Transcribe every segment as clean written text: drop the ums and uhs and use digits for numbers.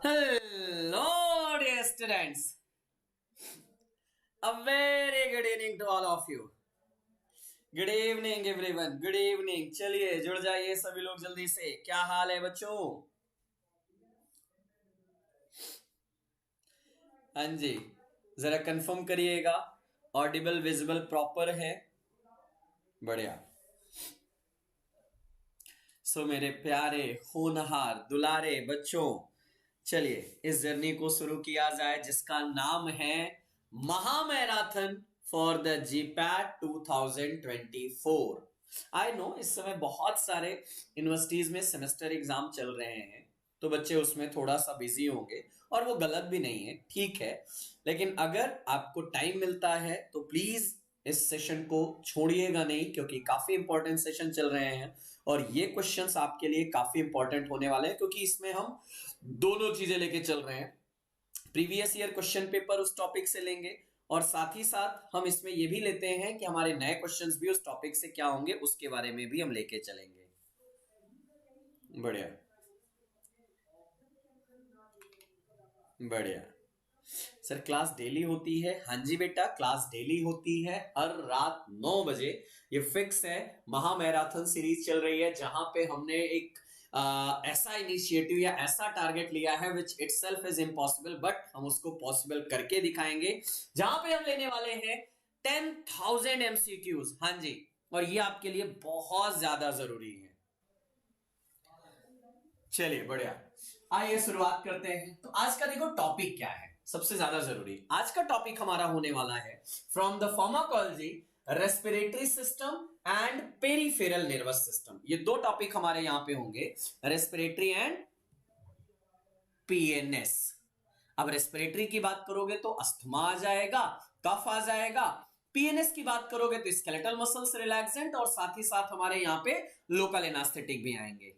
Hello, dear students. A very good evening to all of you. Good evening everyone, good evening. चलिए जुड़ जाइए सभी लोग जल्दी से। क्या हाल है बच्चों? हाँ जी, जरा कंफर्म करिएगा ऑडिबल विजिबल प्रॉपर है। बढ़िया। सो मेरे प्यारे होनहार दुलारे बच्चों, चलिए इस जर्नी को शुरू किया जाए जिसका नाम है महामैराथन for the GPAT 2024। I know इस समय बहुत सारे यूनिवर्सिटीज में सेमेस्टर एग्जाम चल रहे हैं, तो बच्चे उसमें थोड़ा सा बिजी होंगे और वो गलत भी नहीं है, ठीक है। लेकिन अगर आपको टाइम मिलता है तो प्लीज इस सेशन को छोड़िएगा नहीं, क्योंकि काफी इंपॉर्टेंट सेशन चल रहे हैं और ये क्वेश्चंस आपके लिए काफी इंपॉर्टेंट होने वाले हैं, क्योंकि इसमें हम दोनों चीजें लेके चल रहे हैं। प्रीवियस ईयर क्वेश्चन पेपर उस टॉपिक से लेंगे और साथ ही साथ हम इसमें यह भी लेते हैं कि हमारे नए क्वेश्चंस भी उस टॉपिक से क्या होंगे उसके बारे में भी हम लेके चलेंगे। बढ़िया बढ़िया। सर क्लास डेली होती है? हाँ जी बेटा, क्लास डेली होती है हर रात 9 बजे। ये फिक्स है। महामैराथन सीरीज चल रही है जहां पे हमने एक ऐसा इनिशिएटिव या ऐसा टारगेट लिया है विच इटसेल्फ इज इम्पॉसिबल, बट हम उसको पॉसिबल करके दिखाएंगे, जहां पे हम लेने वाले हैं 10,000 एमसीक्यूज। हाँ जी, और ये आपके लिए बहुत ज्यादा जरूरी है। चलिए बढ़िया, आइए शुरुआत करते हैं। तो आज का देखो टॉपिक क्या है, सबसे ज्यादा जरूरी आज का टॉपिक हमारा होने वाला है from the pharmacology, respiratory system and peripheral nervous system. ये दो टॉपिक हमारे यहां पे होंगे, रेस्पिरेटरी एंड पीएनएस। अब रेस्पिरेटरी की बात करोगे तो अस्थमा आ जाएगा, कफ आ जाएगा। पीएनएस की बात करोगे तो स्केलेटल मसल्स रिलैक्सेंट और साथ ही साथ हमारे यहां पे लोकल एनास्थेटिक भी आएंगे।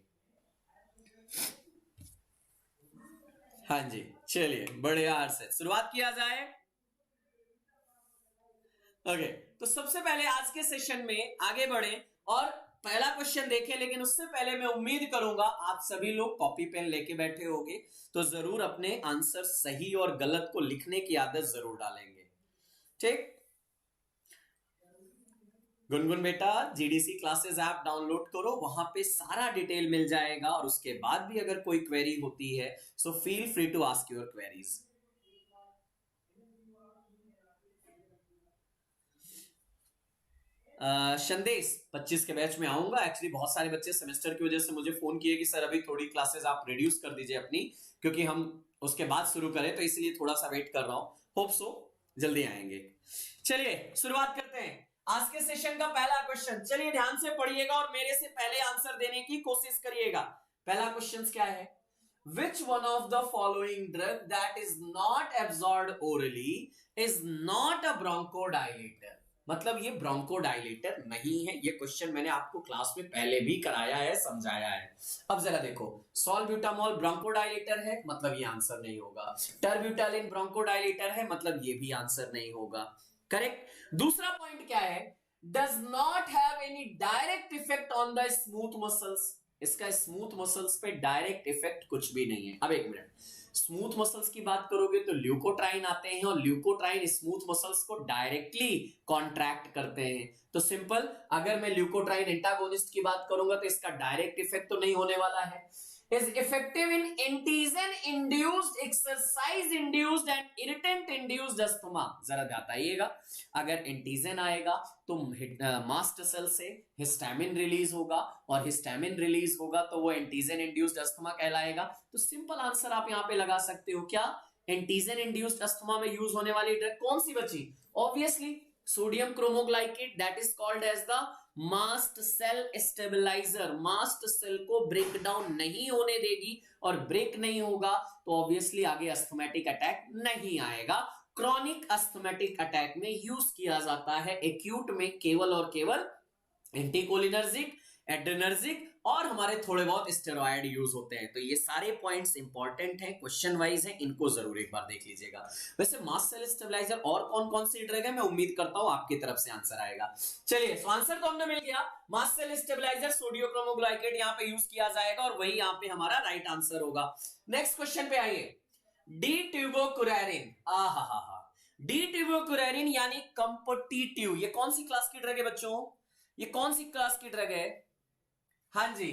हाँ जी, चलिए बढ़िया से शुरुआत किया जाए। ओके, तो सबसे पहले आज के सेशन में आगे बढ़े और पहला क्वेश्चन देखें, लेकिन उससे पहले मैं उम्मीद करूंगा आप सभी लोग कॉपी पेन लेके बैठे होंगे, तो जरूर अपने आंसर सही और गलत को लिखने की आदत जरूर डालेंगे। ठीक, गुनगुन बेटा जीडीसी क्लासेस ऐप डाउनलोड करो, वहां पे सारा डिटेल मिल जाएगा और उसके बाद भी अगर कोई क्वेरी होती है so feel free to ask your queries. संदेश 25 के बैच में आऊंगा। एक्चुअली बहुत सारे बच्चे सेमेस्टर की वजह से मुझे फोन किए कि सर अभी थोड़ी क्लासेस आप रिड्यूस कर दीजिए अपनी, क्योंकि हम उसके बाद शुरू करें, तो इसलिए थोड़ा सा वेट कर रहा हूं। होप सो जल्दी आएंगे। चलिए शुरुआत करते हैं आज के सेशन का पहला क्वेश्चन। चलिए ध्यान से पढ़िएगा और मेरे से पहले आंसर देने की कोशिश करिएगा। पहला क्वेश्चन क्या है? Which one of the following drug that is not absorbed orally is not a bronchodilator? मतलब ये ब्रोंकोडाइलेटर नहीं है। ये क्वेश्चन मैंने आपको क्लास में पहले भी कराया है, समझाया है। अब जरा देखो, सॉल्ब्यूटामॉल ब्रोंकोडाइलेटर है, मतलब ये आंसर नहीं होगा। टर्ब्यूटालिन ब्रोंकोडाइलेटर है, मतलब ये भी आंसर नहीं होगा। करेक्ट। दूसरा पॉइंट क्या है? Does not have any direct effect on the smooth muscles. इसका स्मूथ मसल्स पे डायरेक्ट इफेक्ट कुछ भी नहीं है। अब एक मिनट, स्मूथ मसल्स की बात करोगे तो ल्यूकोट्राइन आते हैं और ल्यूकोट्राइन स्मूथ मसल्स को डायरेक्टली कॉन्ट्रैक्ट करते हैं। तो सिंपल, अगर मैं ल्यूकोट्राइन एंटागोनिस्ट की बात करूंगा तो इसका डायरेक्ट इफेक्ट तो नहीं होने वाला है। is effective in antigen induced, exercise induced and irritant induced asthma. जरा बताइएगा, अगर एंटीजन आएगा तो मास्ट सेल से हिस्टामिन रिलीज होगा और हिस्टामिन रिलीज होगा तो वो एंटीजन इंड्यूस्ड अस्थमा कहलाएगा। तो सिंपल आंसर आप यहां पे लगा सकते हो क्या? एंटीजन इंड्यूस्ड अस्थमा में यूज होने वाली ड्रग कौन सी बची? Obviously sodium cromoglycate that is called as the mast cell stabilizer. Mast cell को ब्रेक डाउन नहीं होने देगी, और ब्रेक नहीं होगा तो ऑब्वियसली आगे अस्थमैटिक अटैक नहीं आएगा। क्रॉनिक अस्थमैटिक अटैक में यूज किया जाता है, एक्यूट में केवल और केवल एंटीकोलिनर्जिक, एड्रेनर्जिक और हमारे थोड़े बहुत स्टेरॉयड यूज होते हैं। तो ये सारे पॉइंट्स इंपॉर्टेंट हैं, क्वेश्चन वाइज हैं, इनको जरूर एक बार देख लीजिएगा। वैसे मास्ट सेल स्टेबलाइजर और कौन कौन सी ड्रग है, मैं उम्मीद करता हूं आपकी तरफ से आंसर आएगा। चलिए, तो आंसर तो हमने मिल गया, mast cell stabilizer sodium cromoglycate यहां पे यूज किया जाएगा, और वही यहां पे हमारा राइट आंसर होगा। नेक्स्ट क्वेश्चन पे आइए। डी ट्यूबोकुरेरिन, डी ट्यूबोकुरेरिन यानी कंपटीटिव, ये कौन सी क्लास की ड्रग है बच्चों? ये कौन सी क्लास की ड्रग है? हाँ जी,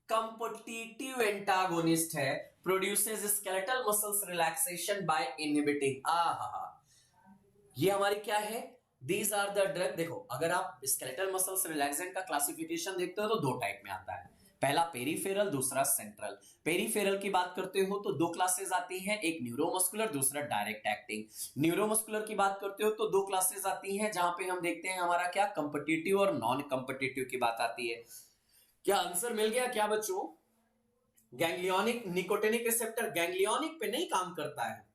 कंपटीटिव एंटागोनिस्ट है, produces skeletal muscles relaxation by inhibiting. ये हमारी क्या है? These are the drug. देखो, अगर आप स्केलेटल मसल्स रिलैक्सेंट का क्लासिफिकेशन देखते हो तो दो टाइप में आता है, पहला पेरीफेरल, दूसरा सेंट्रल। पेरीफेरल की बात करते हो तो दो क्लासेस आती हैं, एक न्यूरोमस्कुलर, दूसरा डायरेक्ट एक्टिंग। न्यूरोमस्कुलर की बात करते हो तो दो क्लासेस आती हैं, जहां पे हम देखते हैं हमारा क्या, कंपटीटिव और नॉन कंपटीटिव की बात आती है। क्या आंसर मिल गया क्या बच्चों? गैंग्लियोनिक निकोटिनिक रिसेप्टर गैंग्लियोनिक पे नहीं काम करता है,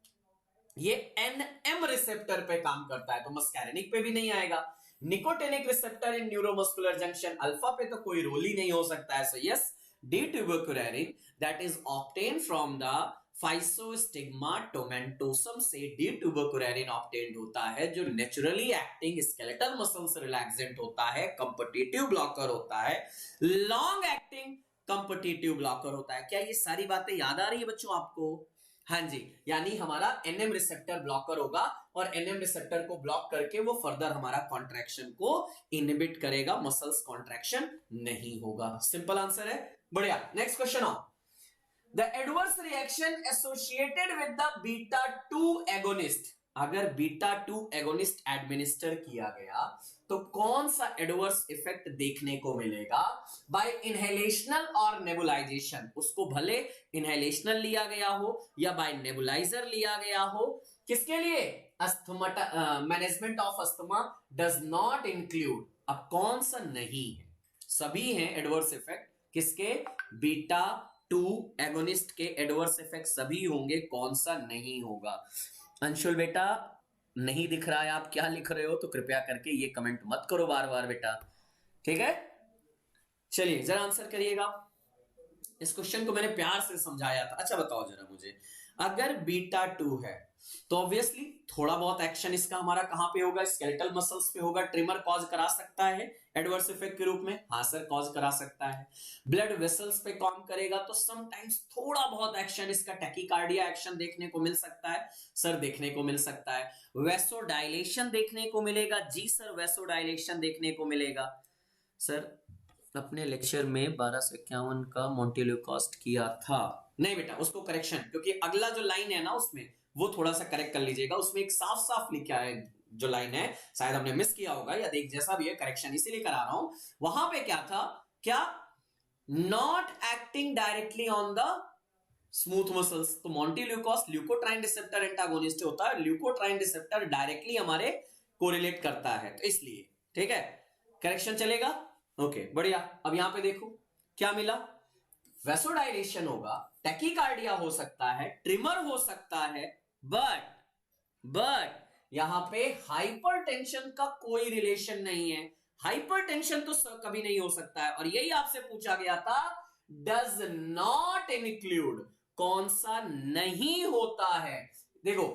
ये एनएम रिसेप्टर पे काम करता है, तो मस्कैरिनिक पे भी नहीं आएगा। Nicotinic receptor in neuromuscular junction alpha पे तो कोई रोल ही नहीं हो सकता है। So yes, D tubocurarine that is obtain from the physostigma tomentosum से डी ट्यूबरकुलेरिन ऑब्टेन्ड होता है, जो naturally acting skeletal muscles relaxant होता है, कंपटीटिव ब्लॉकर होता है, लॉन्ग एक्टिंग कंपटीटिव ब्लॉकर होता है। क्या ये सारी बातें याद आ रही है बच्चों आपको? हाँ जी, यानी हमारा एनएम रिसेप्टर ब्लॉकर होगा, और एनएम रिसेप्टर को ब्लॉक करके वो फर्दर हमारा कॉन्ट्रैक्शन को इनहिबिट करेगा, मसल्स कॉन्ट्रैक्शन नहीं होगा। सिंपल आंसर है, बढ़िया। नेक्स्ट क्वेश्चन आओ। The adverse reaction associated with the beta 2 agonist, अगर बीटा 2 एगोनिस्ट एडमिनिस्टर किया गया तो कौन सा एडवर्स इफेक्ट देखने को मिलेगा? बाय इनहेलेशनल और नेबुलाइजेशन, उसको भले इनहेलेशनल लिया गया हो या बाय नेबुलाइजर लिया गया हो, किसके लिए? Asthma, management of asthma does not include. अब कौन सा नहीं है? सभी हैं एडवर्स इफेक्ट, किसके? बीटा 2 एगोनिस्ट के एडवर्स इफेक्ट सभी होंगे, कौन सा नहीं होगा? अंशुल बेटा, नहीं दिख रहा है आप क्या लिख रहे हो, तो कृपया करके ये कमेंट मत करो बार बार बेटा, ठीक है? चलिए जरा आंसर करिएगा। इस क्वेश्चन को मैंने प्यार से समझाया था। अच्छा बताओ जरा मुझे, अगर बीटा 2 है तो ऑब्वियसली थोड़ा बहुत एक्शन इसका हमारा कहां पे होगा? स्केलेटल मसल्स पे होगा। ट्रिमर कॉज करा सकता है एडवर्स इफेक्ट के रूप में? हाँ सर, कॉज करा सकता है। ब्लड वेसल्स पे काम करेगा तो समटाइम्स थोड़ा बहुत एक्शन इसका टैकीकार्डिया एक्शन देखने को मिल सकता है। सर देखने को मिल सकता है। वेसोडाइलेशन देखने को मिलेगा? जी सर, वेसोडाइलेशन देखने को मिलेगा। सर अपने लेक्चर में 1251 का मोंटेल्यूकॉस्ट किया था। नहीं बेटा, उसको करेक्शन, क्योंकि अगला जो लाइन है ना उसमें वो थोड़ा सा करेक्ट कर लीजिएगा। उसमें एक साफ साफ लिखा है जो लाइन है, शायद हमने मिस किया होगा या देख जैसा भी है, करेक्शन इसीलिए करा रहा हूं। वहां पे क्या था? क्या not acting directly on the smooth muscles. तो मोंटेल्यूकॉस्ट ल्यूकोट्राइन रिसेप्टर एंटागोनिस्ट होता है, ल्यूकोट्राइन रिसेप्टर डायरेक्टली हमारे कोरिलेट करता है, तो इसलिए ठीक है, करेक्शन चलेगा। ओके बढ़िया। अब यहां पे देखो क्या मिला? वेसोडाइलेशन होगा, टैकीकार्डिया हो सकता है, ट्रिमर हो सकता है, बट यहां पे हाइपरटेंशन का कोई रिलेशन नहीं है। हाइपरटेंशन तो कभी नहीं हो सकता है, और यही आपसे पूछा गया था, डज नॉट इंक्लूड, कौन सा नहीं होता है? देखो,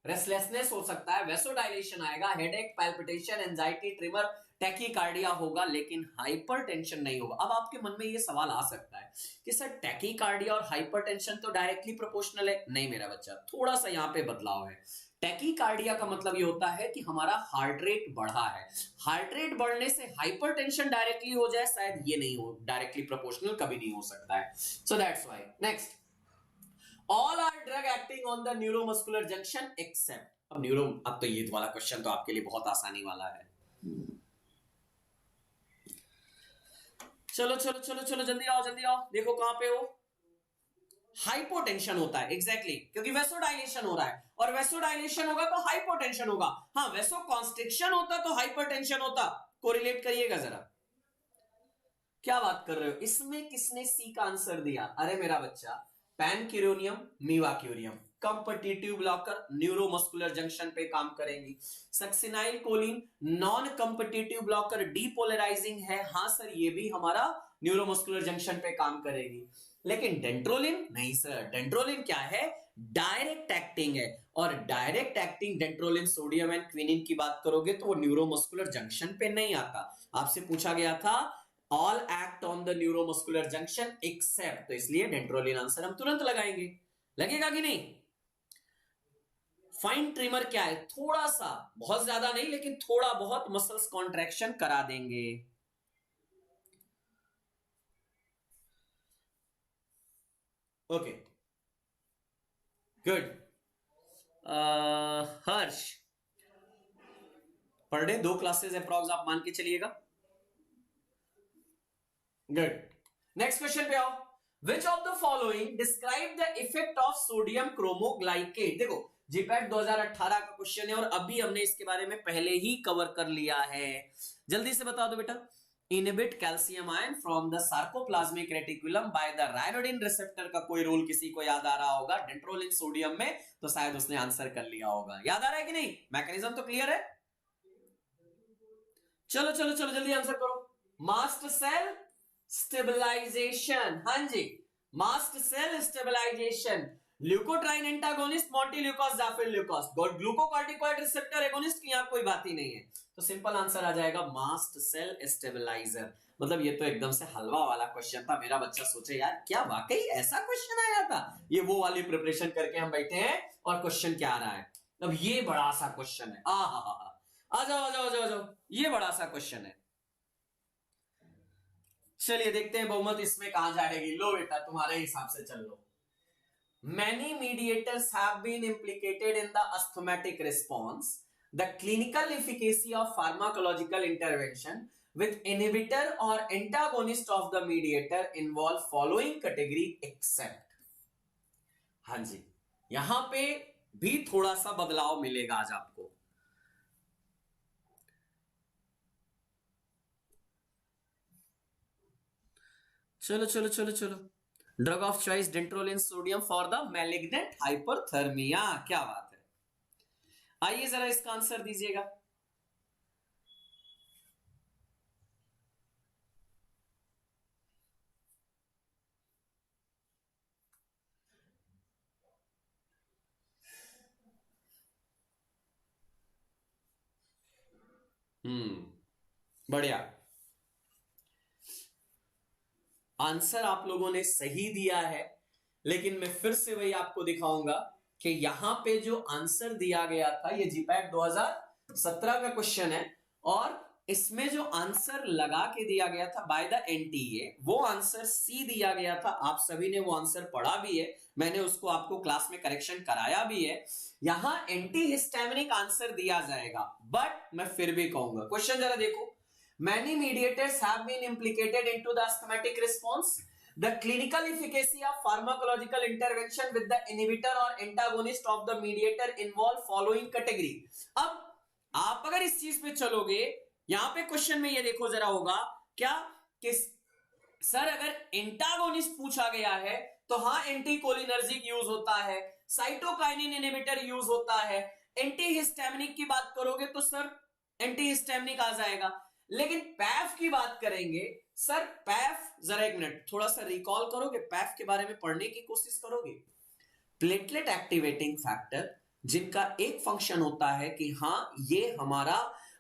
रेस्टलेसनेस हो सकता है, वेसोडाइलेशन आएगा, headache, palpitation, anxiety, trimmer, tachycardia होगा, लेकिन हाइपरटेंशन नहीं होगा। अब आपके मन में ये सवाल आ सकता है कि सर टैकीकार्डिया और हाइपरटेंशन तो डायरेक्टली प्रोपोर्शनल है। नहीं मेरा बच्चा, थोड़ा सा यहां पे बदलाव है। टैकीकार्डिया का मतलब ये होता है कि हमारा हार्ट रेट बढ़ा है। हार्ट रेट बढ़ने से हाइपरटेंशन डायरेक्टली हो जाए, शायद ये नहीं हो, डायरेक्टली प्रोपोर्शनल कभी नहीं हो सकता है। So that's why. Next, all are drug acting on the neuromuscular junction except. अब तो ये वाला क्वेश्चन तो आपके लिए बहुत आसानी वाला है। चलो चलो चलो चलो, जल्दी आओ जल्दी आओ, देखो कहां पे हो। हाइपोटेंशन होता है, एग्जैक्टली क्योंकि वेसोडाइलेशन हो रहा है, और वेसोडाइलेशन होगा तो हाइपोटेंशन होगा। हाँ, वेसो कॉन्स्ट्रिक्शन होता तो हाइपरटेंशन होता। कोरिलेट करिएगा जरा, क्या बात कर रहे हो? इसमें किसने सी का आंसर दिया? अरे मेरा बच्चा, pancuronium, mivacurium competitive blocker, neuromuscular junction पे काम करेंगी। Succinyl choline non competitive blocker, depolarizing है। हाँ सर, ये भी हमारा न्यूरोमस्कुलर जंक्शन पे काम करेगी। लेकिन डेंड्रोलिन नहीं सर, डेंड्रोलिन क्या है? डायरेक्ट एक्टिंग है, और direct acting dantrolene sodium and quinine की बात करोगे तो वो न्यूरोमस्कुलर जंक्शन पे नहीं आता। आपसे पूछा गया था all act on the neuromuscular junction except, तो इसलिए डेंड्रोलिन आंसर हम तुरंत लगाएंगे। लगेगा कि नहीं? फाइन ट्रिमर क्या है? थोड़ा सा, बहुत ज्यादा नहीं लेकिन थोड़ा बहुत मसल्स कॉन्ट्रैक्शन करा देंगे। Okay good. हर्ष, पर डे 2 क्लासेस अप्रॉक्स आप मान के चलिएगा। गुड, नेक्स्ट क्वेश्चन पे आओ। विच of the following describe the effect of sodium cromoglycate? देखो, जीपैट 2018 का क्वेश्चन है और अभी हमने इसके बारे में पहले ही कवर कर लिया है। जल्दी से बता दो बेटा। Inhibit calcium ion from the sarcoplasmic reticulum by the ryanodine receptor का कोई रोल किसी को याद आ रहा होगा डेंड्रोलिन सोडियम में, तो शायद उसने आंसर कर लिया होगा। याद आ रहा है कि नहीं? मैकेनिज्म तो क्लियर है? चलो चलो चलो जल्दी आंसर करो। मास्ट सेल स्टेबलाइजेशन, हाँ जी, mast cell stabilization, leukotriene antagonist, montelukast, zafirlukast, glucocorticoid receptor agonist की यहां कोई बात ही नहीं है, तो सिंपल आंसर आ जाएगा मास्ट सेल स्टेबलाइजर। मतलब ये तो एकदम से हलवा वाला क्वेश्चन था। मेरा बच्चा सोचे यार क्या वाकई ऐसा क्वेश्चन आया था? ये वो वाली प्रिपरेशन करके हम बैठे हैं और क्वेश्चन क्या आ रहा है। अब ये बड़ा सा क्वेश्चन है, आ जाओ आ जाओ आ जाओ आ जाओ, ये बड़ा सा क्वेश्चन है। चलिए देखते हैं बहुमत इसमें कहां जाएगी। लो बेटा, तुम्हारे हिसाब से चल लो। Many mediators have been implicated in the asthmatic response. The clinical efficacy of pharmacological intervention with inhibitor or antagonist of the mediator involve following category except. हाँ जी, यहां पे भी थोड़ा सा बदलाव मिलेगा आज आपको। चलो चलो चलो चलो, drug of choice dantrolene sodium for the malignant hyperthermia, क्या बात है। आइए जरा इसका आंसर दीजिएगा। बढ़िया, आंसर आप लोगों ने सही दिया है, लेकिन मैं फिर से वही आपको दिखाऊंगा कि यहां पे जो आंसर दिया गया था ये जीपैट 2017 का क्वेश्चन है, और इसमें जो आंसर लगा के दिया गया था बाय द एनटीए वो आंसर सी दिया गया था। आप सभी ने वो आंसर पढ़ा भी है, मैंने उसको आपको क्लास में करेक्शन कराया भी है। यहां एंटी हिस्टामिनिक आंसर दिया जाएगा, बट मैं फिर भी कहूंगा क्वेश्चन जरा देखो। Many mediators have been implicated into the asthmatic response. The clinical efficacy of pharmacological intervention with the inhibitor or antagonist of the mediator involve following category. अब आप अगर इस चीज पे चलोगे, यहां पे क्वेश्चन में ये देखो जरा होगा क्या कि सर अगर एंटागोनिस्ट पूछा गया है तो हाँ एंटीकोलिनर्जिक यूज होता है, साइटोकाइनिन इनहिबिटर यूज होता है। एंटीहिस्टामिनिक की बात करोगे तो सर एंटीहिस्टामिनिक आ जाएगा। लेकिन पैफ की बात करेंगे, सर पैफ, जरा एक मिनट थोड़ा सा रिकॉल करोगे, पैफ के बारे में पढ़ने की कोशिश करोगे। प्लेटलेट एक्टिवेटिंग फैक्टर, जिनका एक फंक्शन होता है कि हां ये हमारा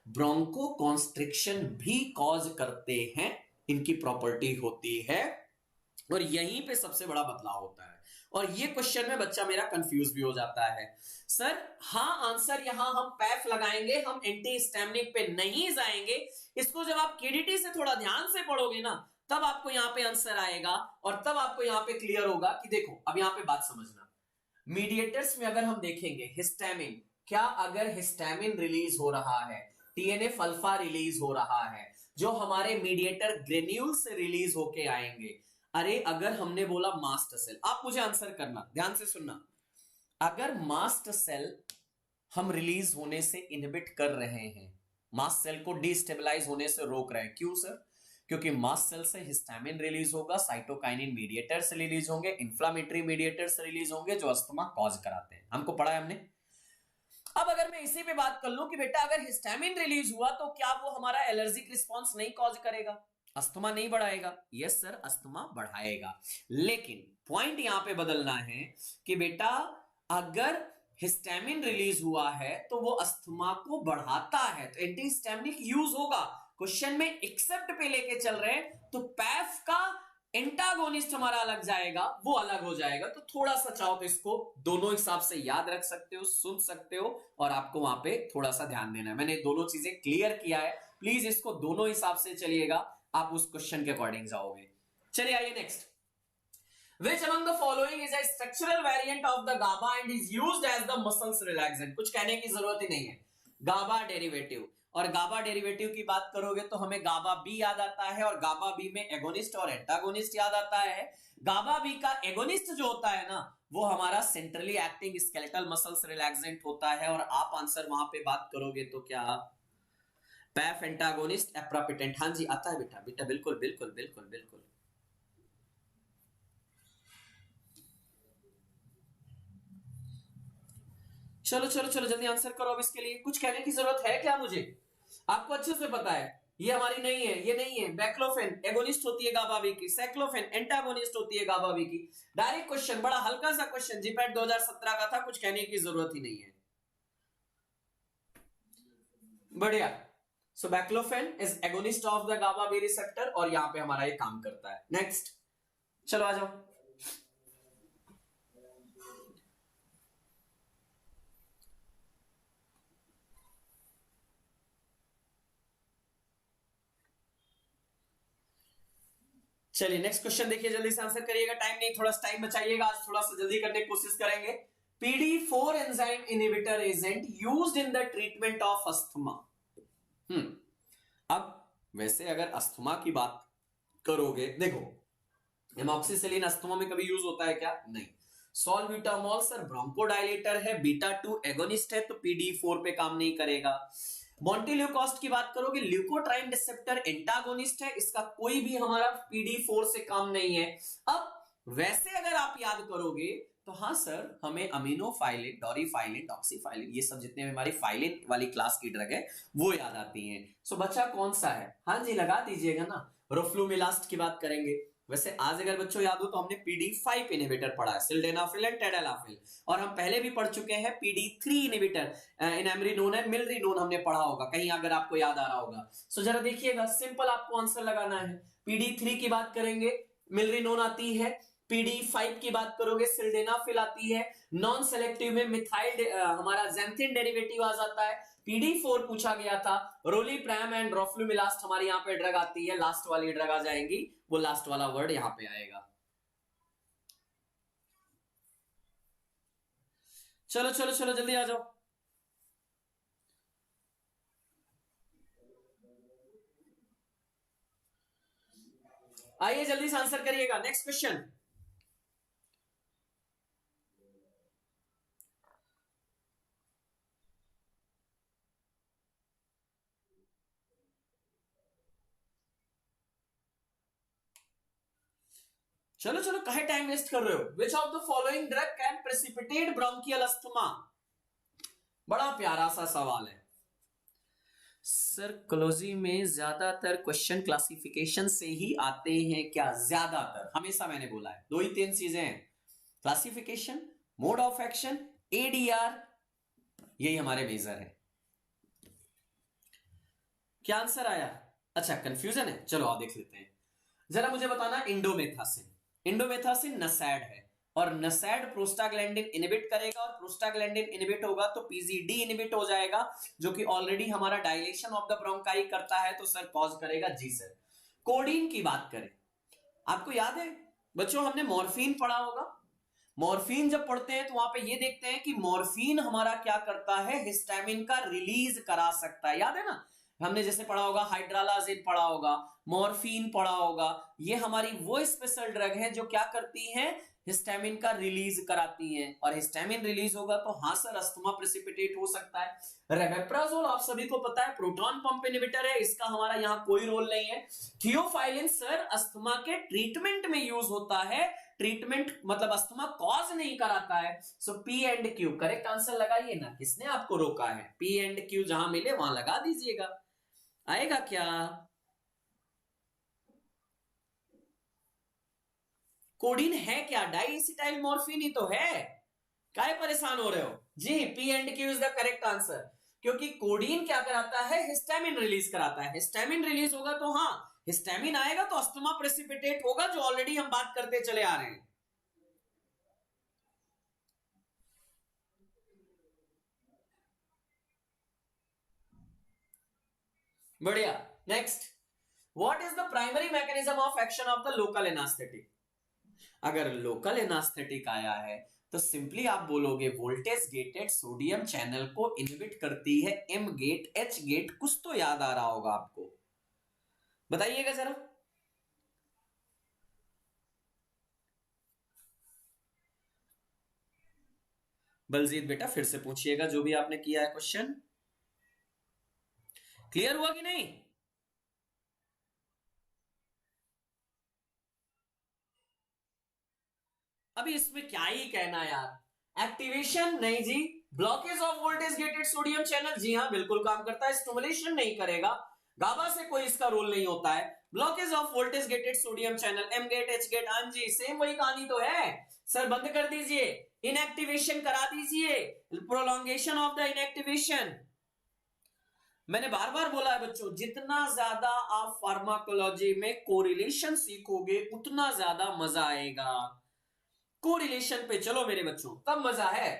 ब्रोंको कॉन्स्ट्रिक्शन भी कॉज करते हैं, इनकी प्रॉपर्टी होती है, और यहीं पे सबसे बड़ा बदलाव होता है। और ये क्वेश्चन में बच्चा मेरा कंफ्यूज भी हो जाता है। सर हाँ आंसर यहां हम पैफ लगाएंगे, हम एंटीहिस्टामिनिक पे नहीं जाएंगे। इसको जब आप केडीटी से थोड़ा ध्यान से पढ़ोगे ना, तब आपको यहां पे आंसर आएगा, और तब आपको यहां पे क्लियर होगा कि देखो अब यहां पे बात समझना। मीडिएटर्स में अगर हम देखेंगे हिस्टामिन, क्या अगर हिस्टामिन रिलीज हो रहा है, टीएनएफ अल्फा रिलीज हो रहा है, जो हमारे मीडिएटर ग्रेन्यूल से रिलीज होके आएंगे, अरे अगर हमने बोला मास्ट सेल, आप मुझे आंसर करना, ध्यान से सुनना, अगर मास्ट सेल हम रिलीज होने से इनहिबिट कर रहे हैं, मास्ट सेल को डिस्टेबलाइज होने से रोक रहे हैं, क्यों सर? क्योंकि मास्ट सेल से हिस्टामिन रिलीज होगा, साइटोकाइनिन मीडिएटर्स रिलीज होंगे, इंफ्लामेटरी मीडिएटर्स रिलीज होंगे जो अस्थमा कॉज कराते हैं, हमको पढ़ा है हमने। अब अगर मैं इसी पे बात कर लूं कि बेटा अगर हिस्टामिन रिलीज हुआ तो क्या वो हमारा एलर्जिक रिस्पॉन्स नहीं कॉज करेगा, अस्थमा नहीं बढ़ाएगा? यस सर, अस्थमा बढ़ाएगा। लेकिन पॉइंट यहां पे बदलना है कि बेटा अगर हिस्टामिन रिलीज हुआ है तो वो अस्थमा को बढ़ाता है, तो एंटी हिस्टामिनिक यूज होगा। क्वेश्चन में एक्सेप्ट पे लेके चल रहे हैं तो पैफ का एंटागोनिस्ट हमारा अलग जाएगा, वो अलग हो जाएगा। तो थोड़ा सा चाहो तो इसको दोनों हिसाब से याद रख सकते हो, सुन सकते हो, और आपको वहां पे थोड़ा सा ध्यान देना है। मैंने दोनों चीजें क्लियर किया है, प्लीज इसको दोनों हिसाब से चलिएगा, आप उस क्वेश्चन के अकॉर्डिंग जाओगे। चलिए आइए next. Which among the following is a structural variant of the GABA and is used as the muscles relaxant? कुछ कहने की जरूरत ही नहीं है, GABA डेरिवेटिव। और GABA डेरिवेटिव की बात करोगे तो हमें GABA B याद आता है, और GABA B में एगोनिस्ट और एंटागोनिस्ट याद आता है। GABA B का एगोनिस्ट जो होता है ना, वो हमारा centrally acting skeletal muscles relaxant होता है। और आप आंसर वहां पे बात करोगे तो क्या पैफ एंटागोनिस्ट एप्रापिटेंट, हाँ जी आता है बेटा, बेटा बिल्कुल बिल्कुल बिल्कुल बिल्कुल। चलो चलो चलो जल्दी आंसर करो। अब इसके लिए कुछ कहने की जरूरत है क्या मुझे? आपको अच्छे से पता है ये हमारी नहीं है, ये नहीं है। बैक्लोफेन एगोनिस्ट होती है गाबा बी की, साइक्लोफेन एंटागोनिस्ट होती है गाबा बी की। डायरेक्ट क्वेश्चन, बड़ा हल्का सा क्वेश्चन, जीपैट 2017 का था, कुछ कहने की जरूरत ही नहीं है। बढ़िया। So baclofen is agonist of the GABA B receptor, और यहां पे हमारा ये काम करता है। नेक्स्ट चलो आ जाओ। चलिए नेक्स्ट क्वेश्चन देखिए, जल्दी से आंसर करिएगा, टाइम नहीं, थोड़ा सा टाइम बचाइएगा, आज थोड़ा सा जल्दी करने की कोशिश करेंगे। PD4 enzyme inhibitor agent used in the treatment of asthma. अब वैसे अगर अस्थमा की बात करोगे, देखो एमॉक्सिसिलिन अस्थमा में कभी यूज होता है क्या? नहीं। सॉल्ब्यूटामॉल सर ब्रोंकोडायलेटर है, बीटा 2 एगोनिस्ट है, तो PD4 पे काम नहीं करेगा। मॉन्टेल्यूकोस्ट की बात करोगे, ल्यूकोट्राइन रिसेप्टर एंटागोनिस्ट है, इसका कोई भी हमारा PD4 से काम नहीं है। अब वैसे अगर आप याद करोगे तो हाँ सर, हमें अमीनोफाइलिन, डोरीफाइलिन, डॉक्सीफाइलिन, ये सब जितने भी हमारी फाइलिन वाली क्लास की ड्रग है वो याद आती हैं। सो बच्चा कौन सा है? हाँ जी लगा दीजिएगा ना, रोफ्लूमिलास्ट की बात करेंगे। वैसे आज अगर बच्चों याद हो तो हमने PD5 इनहिबिटर पढ़ा है, सिल्डेनाफिल एंड टेडेलाफिल, और हम पहले भी पढ़ चुके हैं PD3 इनहिबिटर, इनएमरिनोन एंड मिलरिनोन हमने पढ़ा होगा कहीं, अगर आपको याद आ रहा होगा। सो जरा देखिएगा, सिंपल आपको आंसर लगाना है। PD3 की बात करेंगे मिलरिनोन आती है, PD5 की बात करोगे सिल्डेनाफिल आती है, नॉन सेलेक्टिव में मिथाइल हमारा ज़ैंथिन डेरिवेटिव आ जाता है। PD4 पूछा गया था, रोलीप्रैम एंड रोफ्लूमिलास्ट हमारी यहाँ पे ड्रग आती है, लास्ट वाली ड्रग आ जाएंगी, वो लास्ट वाला वर्ड यहाँ पे आएगा। चलो चलो चलो जल्दी आ जाओ। आइए जल्दी से आंसर करिएगा। Next question. चलो चलो काहे टाइम वेस्ट कर रहे हो? विच of the following drug can precipitate bronchial asthma? बड़ा प्यारा सा सवाल है सर। क्लोजी में ज्यादातर क्वेश्चन क्लासिफिकेशन से ही आते हैं क्या? ज्यादातर, हमेशा मैंने बोला है दो ही तीन चीजें हैं, classification, mode of action, ADR, यही हमारे मेजर है। क्या आंसर आया? अच्छा कंफ्यूजन है, चलो आप देख लेते हैं। जरा मुझे बताना, इंडोमेथासिन, इंडोमेथासिन नसैड है, और नसैड प्रोस्टाग्लैंडिन इनहिबिट करेगा, और प्रोस्टाग्लैंडिन इनहिबिट होगा तो PGD इनहिबिट हो जाएगा, जो कि ऑलरेडी हमारा डायलेशन ऑफ द ब्रोंकाई करता है, तो सर कॉज करेगा जी सर। कोडीन की बात करें, आपको याद है बच्चों हमने मॉर्फिन पढ़ा होगा, मॉर्फिन जब पढ़ते हैं तो वहां पे ये देखते हैं कि मॉर्फिन हमारा क्या करता है, हिस्टामिन का रिलीज करा सकता है, याद है ना? हमने जैसे पढ़ा होगा हाइड्रालाजिन पढ़ा होगा, मॉर्फिन पढ़ा होगा, ये हमारी वो स्पेशल ड्रग है जो क्या करती हैं, हिस्टामिन का रिलीज कराती हैं, और हिस्टामिन रिलीज होगा तो हाँ सर अस्थमा प्रेसिपिटेट हो सकता है। रेमेप्राजोल आप सभी को पता है प्रोटॉन पंप इनहिबिटर है, इसका हमारा यहां कोई रोल नहीं है। थियोफाइलिन सर अस्थमा के ट्रीटमेंट में यूज होता है, ट्रीटमेंट मतलब अस्थमा कॉज नहीं कराता है। So P and Q correct answer लगाइए ना, किसने आपको रोका है, पी एंड क्यू जहां मिले वहां लगा दीजिएगा, आएगा क्या। कोडीन है क्या, डाइएसिटाइल मॉर्फिन ही तो है, काहे परेशान हो रहे हो जी। P and Q is the correct answer, क्योंकि कोडीन क्या कराता है, हिस्टामिन रिलीज कराता है, हिस्टामिन रिलीज होगा तो हाँ हिस्टामिन आएगा तो अस्थमा प्रेसिपिटेट होगा, जो ऑलरेडी हम बात करते चले आ रहे हैं। बढ़िया, next, what is the primary mechanism of action of the local anaesthetic. अगर लोकल एनास्थेटिक आया है तो सिंपली आप बोलोगे वोल्टेज गेटेड सोडियम चैनल को इनहिबिट करती है एम गेट एच गेट, कुछ तो याद आ रहा होगा आपको, बताइएगा जरा। बलजीत बेटा फिर से पूछिएगा जो भी आपने किया है क्वेश्चन, क्लियर हुआ कि नहीं। अभी इसमें क्या ही कहना यार, एक्टिवेशन नहीं जी, blockage of voltage gated sodium channel जी हाँ बिल्कुल काम करता है, स्टिमुलेशन नहीं करेगा, गाबा से कोई इसका रोल नहीं होता है। Blockage of voltage gated sodium channel M gate H gate, हाँ जी सेम वही कहानी तो है। सर बंद कर दीजिए, इनएक्टिवेशन करा दीजिए, प्रोलॉन्गेशन ऑफ द इनएक्टिवेशन। मैंने बार बार बोला है बच्चों, जितना ज्यादा आप फार्माकोलॉजी में कोरिलेशन सीखोगे उतना ज्यादा मजा आएगा। कोरिलेशन पे चलो मेरे बच्चों, तब मजा है।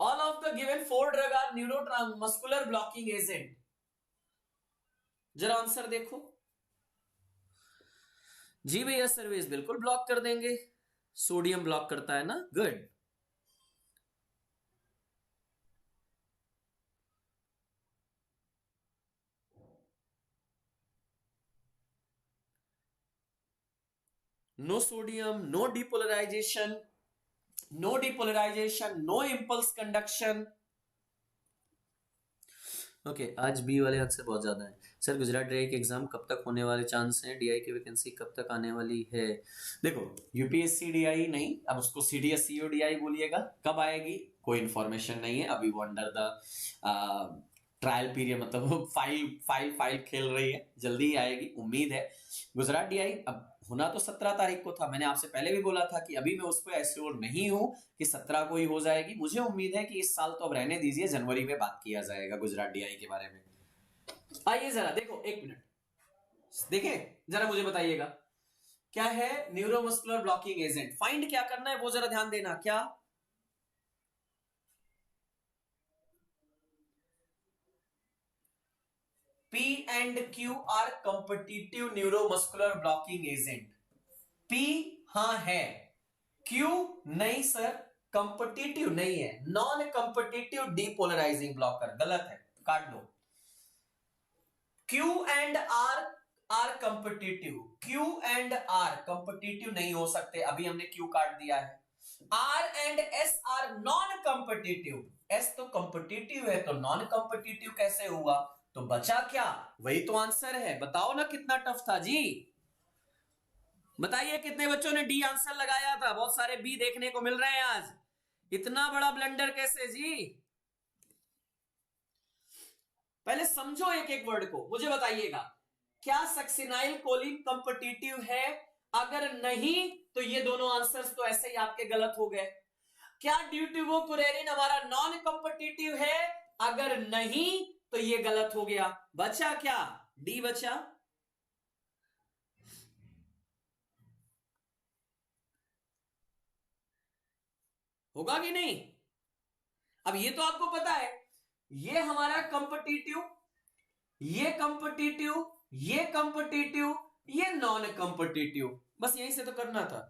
All of the given four drug are neuromuscular blocking agent, जरा आंसर देखो। जी भैया सर्विस बिल्कुल ब्लॉक कर देंगे, सोडियम ब्लॉक करता है ना, good. No sodium, no depolarization, no depolarization, no impulse conduction. Okay आज बी वाले आंसर बहुत ज्यादा है। सर गुजरात डीआई के एग्जाम कब तक होने वाले चांस हैं, डीआई की वैकेंसी कब तक आने वाली है। देखो यूपीएससी डीआई नहीं, अब उसको सीडीएस डीआई बोलिएगा, कब आएगी कोई इंफॉर्मेशन नहीं है अभी, वो अंडर द ट्रायल पीरियड, मतलब फाइल फाइल फाइल खेल रही है, जल्दी ही आएगी उम्मीद है। गुजरात डीआई अब होना तो 17 तारीख को था, मैंने आपसे पहले भी बोला था कि अभी मैं उस पर एश्योर नहीं हूं कि 17 को ही हो जाएगी, मुझे उम्मीद है कि इस साल तो अब रहने दीजिए, जनवरी में बात किया जाएगा गुजरात डीआई के बारे में। आइए जरा देखो, एक मिनट देखें जरा, मुझे बताइएगा क्या है न्यूरोमस्कुलर ब्लॉकिंग एजेंट, फाइंड क्या करना है वो जरा ध्यान देना। क्या P and Q are competitive neuromuscular blocking agent. P हाँ है, Q नहीं सर, कंपिटिटिव नहीं है, नॉन कंपिटिटिव डीपोलराइजिंग ब्लॉकर, गलत है, काट दो। Q and R are competitive, Q and R competitive नहीं हो सकते, अभी हमने Q काट दिया है। R and S are non competitive, S तो कंपिटिटिव है तो नॉन कंपिटिटिव कैसे हुआ, तो बचा क्या, वही तो आंसर है, बताओ ना कितना टफ था जी, बताइए कितने बच्चों ने डी आंसर लगाया था, बहुत सारे बी देखने को मिल रहे हैं आज, इतना बड़ा ब्लंडर कैसे जी। पहले समझो एक एक वर्ड को, मुझे बताइएगा क्या सक्सिनाइल कोलिन कंपिटिटिव है, अगर नहीं तो ये दोनों आंसर्स तो ऐसे ही आपके गलत हो गए। क्या ड्यूटिवोकुरेरिन हमारा नॉन कंपिटिटिव है, अगर नहीं तो ये गलत हो गया, बचा क्या, डी बचा। होगा कि नहीं, अब ये तो आपको पता है, ये हमारा कंपिटिटिव, ये कंपिटिटिव, ये कंपिटिटिव, ये नॉन कंपिटिटिव, बस यहीं से तो करना था।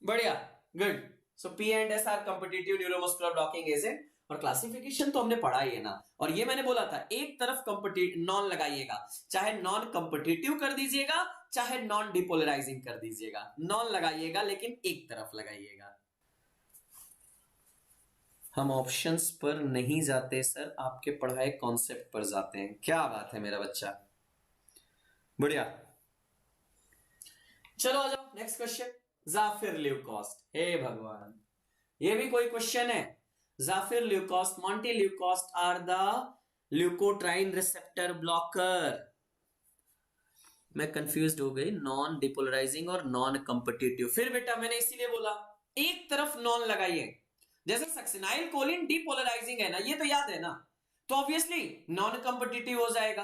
बढ़िया, good. So P and S are competitive neuromuscular blocking agent, और क्लासिफिकेशन तो हमने पढ़ा ही है ना। और ये मैंने बोला था एक तरफ नॉन लगाइएगा, चाहे नॉन कॉम्पिटिटिव कर दीजिएगा चाहे नॉन डिपोलराइजिंग कर दीजिएगा, नॉन लगाइएगा लेकिन एक तरफ लगाइएगा। हम ऑप्शंस पर नहीं जाते सर, आपके पढ़ाए कॉन्सेप्ट पर जाते हैं। क्या बात है मेरा बच्चा, बढ़िया। चलो आ जाओ नेक्स्ट क्वेश्चन, जाफिर ल्यूकोस्ट। हे भगवान, ये भी कोई क्वेश्चन है? Zafirlukast, montelukast are the leukotriene receptor blocker. मैं कंफ्यूज हो गई, नॉन डिपोलराइजिंग और नॉन कॉम्पिटिटिव। फिर बेटा मैंने इसीलिए बोला एक तरफ नॉन लगाइए, जैसे सक्सिनाइल कोलिन डिपोलराइजिंग है ना, ये तो याद है ना, तो ऑब्वियसली नॉन कॉम्पिटिटिव हो जाएगा।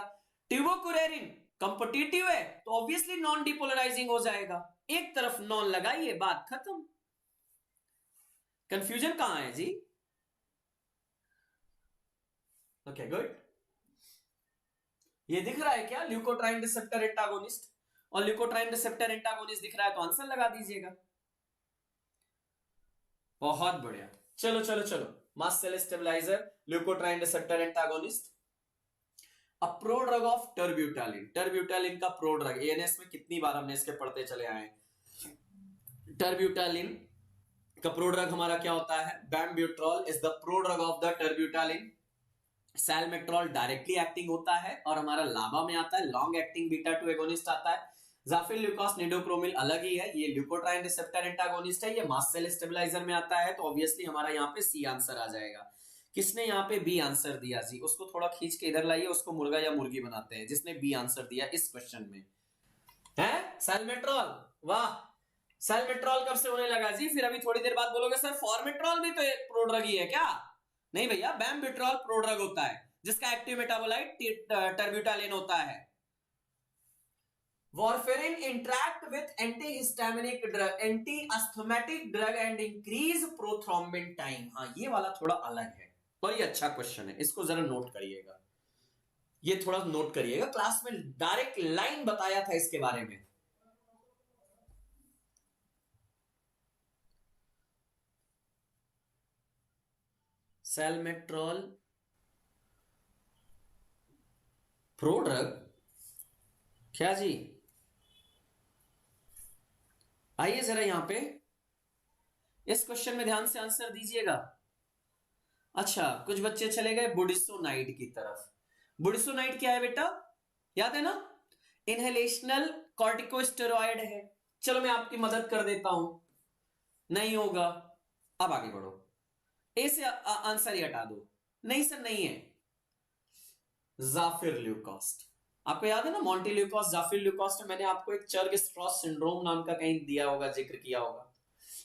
ट्यूबोकुरेरिन कॉम्पिटिटिव है तो ऑब्वियसली नॉन डिपोलराइजिंग हो जाएगा। एक तरफ नॉन लगाइए, बात खत्म। कंफ्यूजन कहां है जी? Okay good. ये दिख रहा है क्या, ल्यूकोट्राइन रिसेप्टर एंटागोनिस्ट? और ल्यूकोट्राइन रिसेप्टर एंटागोनिस्ट दिख रहा है तो आंसर लगा दीजिएगा। बहुत बढ़िया। चलो चलो चलो, mast cell stabilizer, leukotriene receptor antagonist, a prodrug of terbutaline. Terbutaline का प्रोड्रग, एएनएस में कितनी बार हमने इसके पढ़ते चले आए हैं। टर्ब्यूटालिन का प्रोड्रग हमारा क्या होता है? Bambuterol is the prodrug of the terbutaline. Salmeterol directly acting होता है और हमारा लाबा में आता है, लॉन्ग एक्टिंग बीटा 2 एगोनिस्ट आता है। जाफिर ल्यूकोस्ट निडोक्रोमिल अलग ही है, ये ल्यूकोट्राइन रिसेप्टर एंटागोनिस्ट है, ये मास्ट सेल स्टेबलाइजर में आता है, तो ऑब्वियसली हमारा यहाँ पे सी आंसर आ जाएगा। किसने यहाँ पे बी आंसर दिया जी? उसको थोड़ा खींच के इधर लाइए, उसको मुर्गा या मुर्गी बनाते हैं जिसने बी आंसर दिया इस क्वेश्चन में है। सैलमेट्रॉल, वाह, सैलमेट्रॉल कब से होने लगा जी? फिर अभी थोड़ी देर बाद बोलोगे सर फॉर्मेट्रॉल भी तो प्रोड्रग ही है क्या? नहीं भैया, बैम्ब्यूट्रॉल प्रोड्रग होता है जिसका एक्टिव मेटाबोलाइट टर्ब्यूटालिन होता है। Warfarin interact with antihistaminic drug, anti asthmatic drug and increase prothrombin time. हाँ, ये वाला थोड़ा अलग है और ये अच्छा क्वेश्चन है, इसको जरा नोट करिएगा, ये थोड़ा नोट करिएगा, क्लास में डायरेक्ट लाइन बताया था इसके बारे में। सैलमेट्रॉल प्रोड्रग क्या जी? आइए जरा यहां पे इस क्वेश्चन में ध्यान से आंसर दीजिएगा। अच्छा, कुछ बच्चे चले गए बुडिसोनाइड की तरफ। बुडिसोनाइड क्या है बेटा? याद है ना, इनहेलेशनल कॉर्टिकोस्टेरॉइड है। चलो मैं आपकी मदद कर देता हूं, नहीं होगा, अब आगे बढ़ो, ए से आंसर ही हटा दो। नहीं सर नहीं है, जाफिर ल्यूकोस्ट। आपको याद है ना, मॉन्टी ल्यूकोस्ट, जाफिर ल्यूकोस्ट। मैंने आपको एक चर्ग स्ट्रॉस सिंड्रोम नाम का कहीं दिया होगा, जिक्र किया होगा,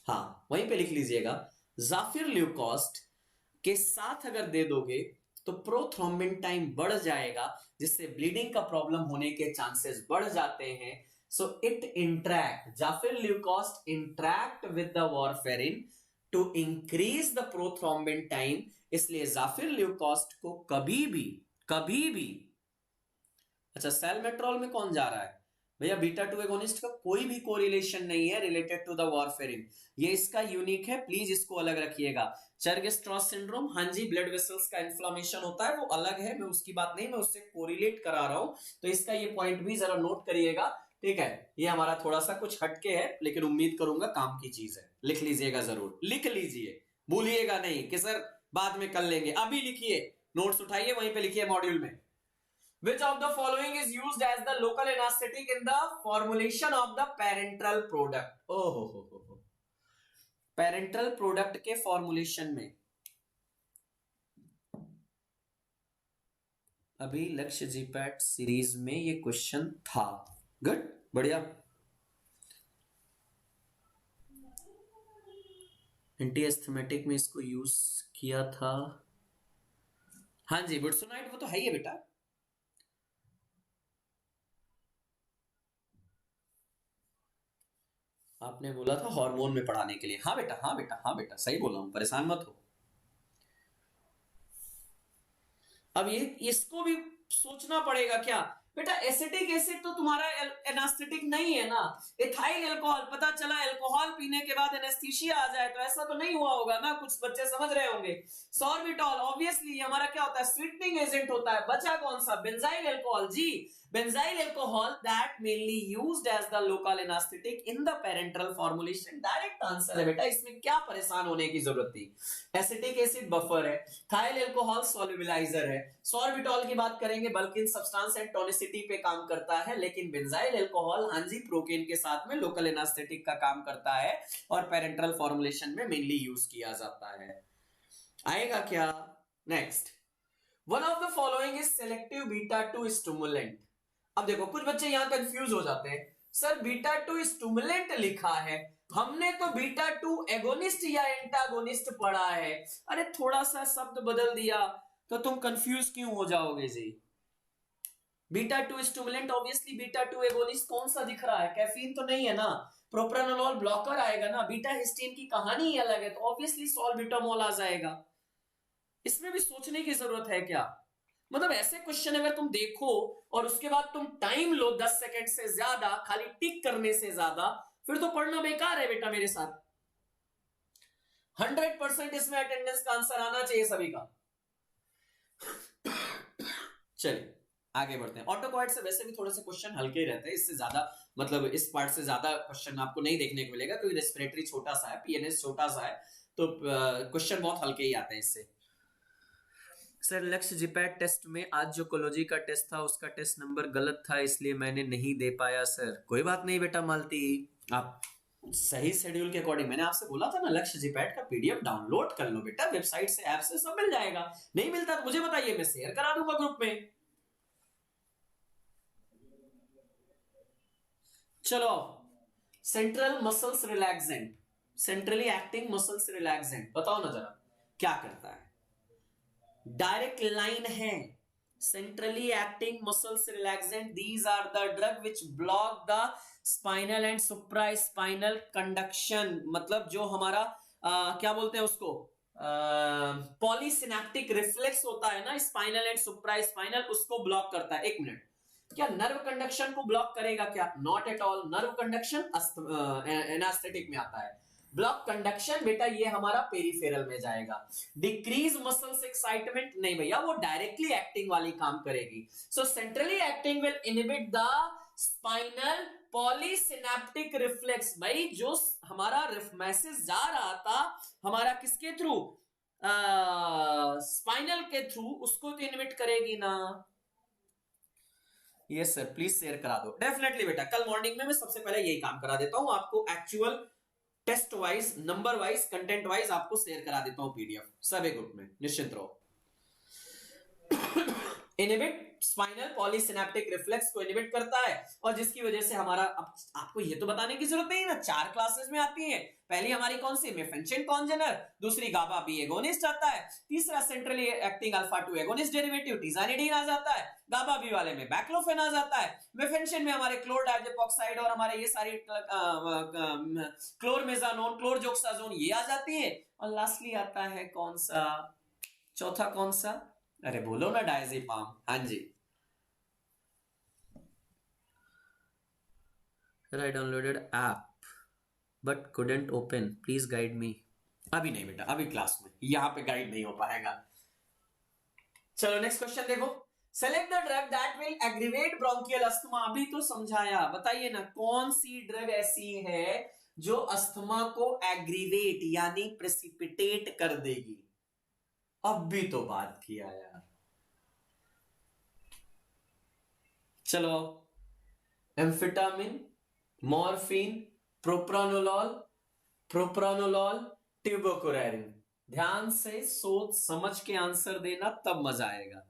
हाँ वहीं पे लिख लीजिएगा। जाफिर ल्यूकोस्ट के साथ अगर दे दोगे तो प्रोथ्रोम्बिन टाइम बढ़ जाएगा, जिससे ब्लीडिंग का प्रॉब्लम होने के चांसेस बढ़ जाते हैं। So it interact, zafirlukast interact with the warfarin to increase the prothrombin time. इसलिए जाफिर ल्यूकोस्ट को कभी भी अच्छा, सैलमेट्रॉल में कौन जा रहा है भैया? बीटा 2 एगोनिस्ट का कोई भी कोरिलेशन नहीं है रिलेटेड टू द वारफेरिन, ये इसका यूनिक है, प्लीज इसको अलग रखिएगा। चर्ग-स्ट्रॉस सिंड्रोम, हाँ जी, ब्लड वेसल्स का इन्फ्लेमेशन होता है, वो अलग है, मैं उसकी बात नहीं, मैं उससे कोरिलेट करा रहा हूं, तो इसका ये पॉइंट भी जरा नोट करिएगा, ठीक है। ये हमारा थोड़ा सा कुछ हटके है, लेकिन उम्मीद करूंगा काम की चीज है। लिख लीजिएगा, जरूर लिख लीजिए, भूलिएगा नहीं कि सर बाद में कर लेंगे, अभी लिखिए, नोट्स उठाइए, वहीं पे लिखिए मॉड्यूल में। Which of the following is used as the local anesthetic in the formulation of the parenteral product? हो, parenteral product के फॉर्मुलेशन में अभी लक्ष्य जीपैट सीरीज में ये क्वेश्चन था। गुड, बढ़िया। एंटीएस्थमेटिक में इसको यूज किया था, हाँ जी, बुड्सोनाइड वो तो है ही है बेटा। आपने बोला था हार्मोन में पढ़ाने के लिए, हाँ बेटा, हाँ बेटा, हाँ बेटा, सही बोला हूं, परेशान मत हो। अब ये इसको भी सोचना पड़ेगा क्या, बेटा एसिटिक एसिड तो तुम्हारा एनास्थेटिक नहीं है ना। इथाइल अल्कोहल, पता चला अल्कोहल पीने के बाद एनेस्थीसिया आ जाए, तो ऐसा तो नहीं हुआ होगा ना, कुछ बच्चे समझ रहे होंगे। सॉर्बिटॉल ऑब्वियसली हमारा क्या होता है, स्वीटनिंग एजेंट होता है। बचा कौन सा, बेंजाइल अल्कोहल। जी, benzyl alcohol that mainly used as the local anaesthetic in the parental formulation. Direct answer है बेटा, इसमें क्या परेशान होने की जरूरत थी। एसिटिक एसिड बफर है, थाइल अल्कोहल सॉल्युबलाइजर है, सॉर्बिटॉल की बात करेंगे बल्कि सब्सटेंस एंड टोनिसिटी पे काम करता है, लेकिन बेंजाइल अल्कोहल हांजी प्रोकेन के साथ में लोकल एनास्थेटिक का काम करता है और पेरेंटल फॉर्मुलेशन में मेनली यूज किया जाता है। आएगा क्या? Next, one of the following is selective beta 2 stimulant. अब देखो कुछ बच्चे यहां कंफ्यूज हो जाते हैं, सर बीटा 2 स्टिमुलेंट लिखा है, हमने तो बीटा 2 एगोनिस्ट या एंटागोनिस्ट पढ़ा है। अरे थोड़ा सा शब्द बदल दिया तो तुम कंफ्यूज क्यों हो जाओगे जी। Beta 2 stimulant obviously beta 2 agonist कौन सा दिख रहा है, कैफीन तो नहीं है ना, प्रोप्रानोलोल ब्लॉकर आएगा ना, बीटा हिस्टीन की कहानी ही अलग है, तो ऑब्वियसली सॉल्बिटामोल आ जाएगा। इसमें भी सोचने की जरूरत है क्या? मतलब ऐसे क्वेश्चन अगर तुम देखो और उसके बाद तुम टाइम लो 10 सेकंड से ज्यादा खाली टिक करने से ज्यादा, फिर तो पढ़ना बेकार है बेटा मेरे साथ। 100% इसमें अटेंडेंस का आंसर आना चाहिए सभी का। चलिए आगे बढ़ते हैं। ऑटोकॉइड से वैसे भी थोड़े से क्वेश्चन हल्के रहते हैं, इससे ज्यादा मतलब इस पार्ट से ज्यादा क्वेश्चन आपको नहीं देखने को मिलेगा क्योंकि रेस्पिरेटरी छोटा सा है, पीएनएस छोटा सा है, तो क्वेश्चन बहुत हल्के ही आते हैं इससे। सर लक्ष्य जीपैट टेस्ट में आज जो कोलॉजी का टेस्ट था उसका टेस्ट नंबर गलत था, इसलिए मैंने नहीं दे पाया सर। कोई बात नहीं बेटा मालती, आप सही शेड्यूल के अकॉर्डिंग, मैंने आपसे बोला था ना लक्ष्य जीपैट का पीडीएफ डाउनलोड कर लो बेटा, वेबसाइट से ऐप से सब मिल जाएगा। नहीं मिलता तो मुझे बताइए, मैं शेयर करा दूंगा ग्रुप में। चलो, central muscles relaxant, centrally acting muscles relaxant, बताओ ना जरा क्या करता है। डायरेक्ट लाइन है, centrally acting muscles relaxant, these are the drug which block the spinal and supra spinal conduction, मतलब जो हमारा क्या बोलते हैं उसको, पॉलीसिनेप्टिक रिफ्लेक्स होता है ना स्पाइनल एंड सुप्रा स्पाइनल, उसको ब्लॉक करता है। एक मिनट, क्या नर्व कंडक्शन को ब्लॉक करेगा क्या? Not at all. Nerve conduction anaesthetic में आता है, ब्लॉक कंडक्शन बेटा ये हमारा पेरिफेरल में जाएगा। डिक्रीज मसल्स एक्साइटमेंट नहीं भैया, वो डायरेक्टली एक्टिंग वाली काम करेगी। So centrally acting will inhibit the spinal polysynaptic reflex. भाई जो हमारा मैसेज जा रहा था हमारा किसके थ्रू, स्पाइनल के थ्रू, उसको तो इनहिबिट करेगी ना। यस सर, प्लीज शेयर करा दो। डेफिनेटली बेटा, कल मॉर्निंग में मैं सबसे पहले यही काम करा देता हूं आपको, actual taste wise, number wise, content wise आपको शेयर करा देता हूं पीडीएफ सभी ग्रुप में, निश्चिंत रहो। इनहिबिट स्पाइनल पॉलीसिनेप्टिक रिफ्लेक्स को इनहिबिट करता है, और जिसकी वजह से हमारा, अब आपको ये तो बताने की जरूरत नहीं ना, 4 क्लासेस में आती है। पहली हमारी कौन सी, मेफेंशिन कॉन्जेनर, दूसरी गाबा बी एगोनिस्ट आता है, तीसरा centrally acting alpha 2 agonist derivative tizanidine आ जाता है, गाबा बी वाले में बैक्लोफेन आ जाता है, मेफेंशिन में हमारे क्लोरडाइजेपॉक्साइड और हमारे ये सारी क्लोरमेजानोन, क्लोरजोक्साजोन ये आ जाती है, और लास्टली आता है कौन सा, चौथा कौन सा, अरे बोलो ना, डायजेपाम। हाँ जी, I downloaded app but couldn't open, please guide me। अभी नहीं बेटा, अभी क्लास में यहां पे गाइड नहीं हो पाएगा। चलो नेक्स्ट क्वेश्चन देखो, select the drug that will aggravate bronchial asthma. अभी तो समझाया, बताइए ना कौन सी ड्रग ऐसी है जो अस्थमा को एग्रीवेट यानी प्रेसिपिटेट कर देगी। अब भी तो बात किया यार। चलो, एम्फेटामिन, मॉर्फिन, प्रोप्रानोलॉल, ट्यूबोकुरेरिन। ध्यान से सोच समझ के आंसर देना, तब मजा आएगा।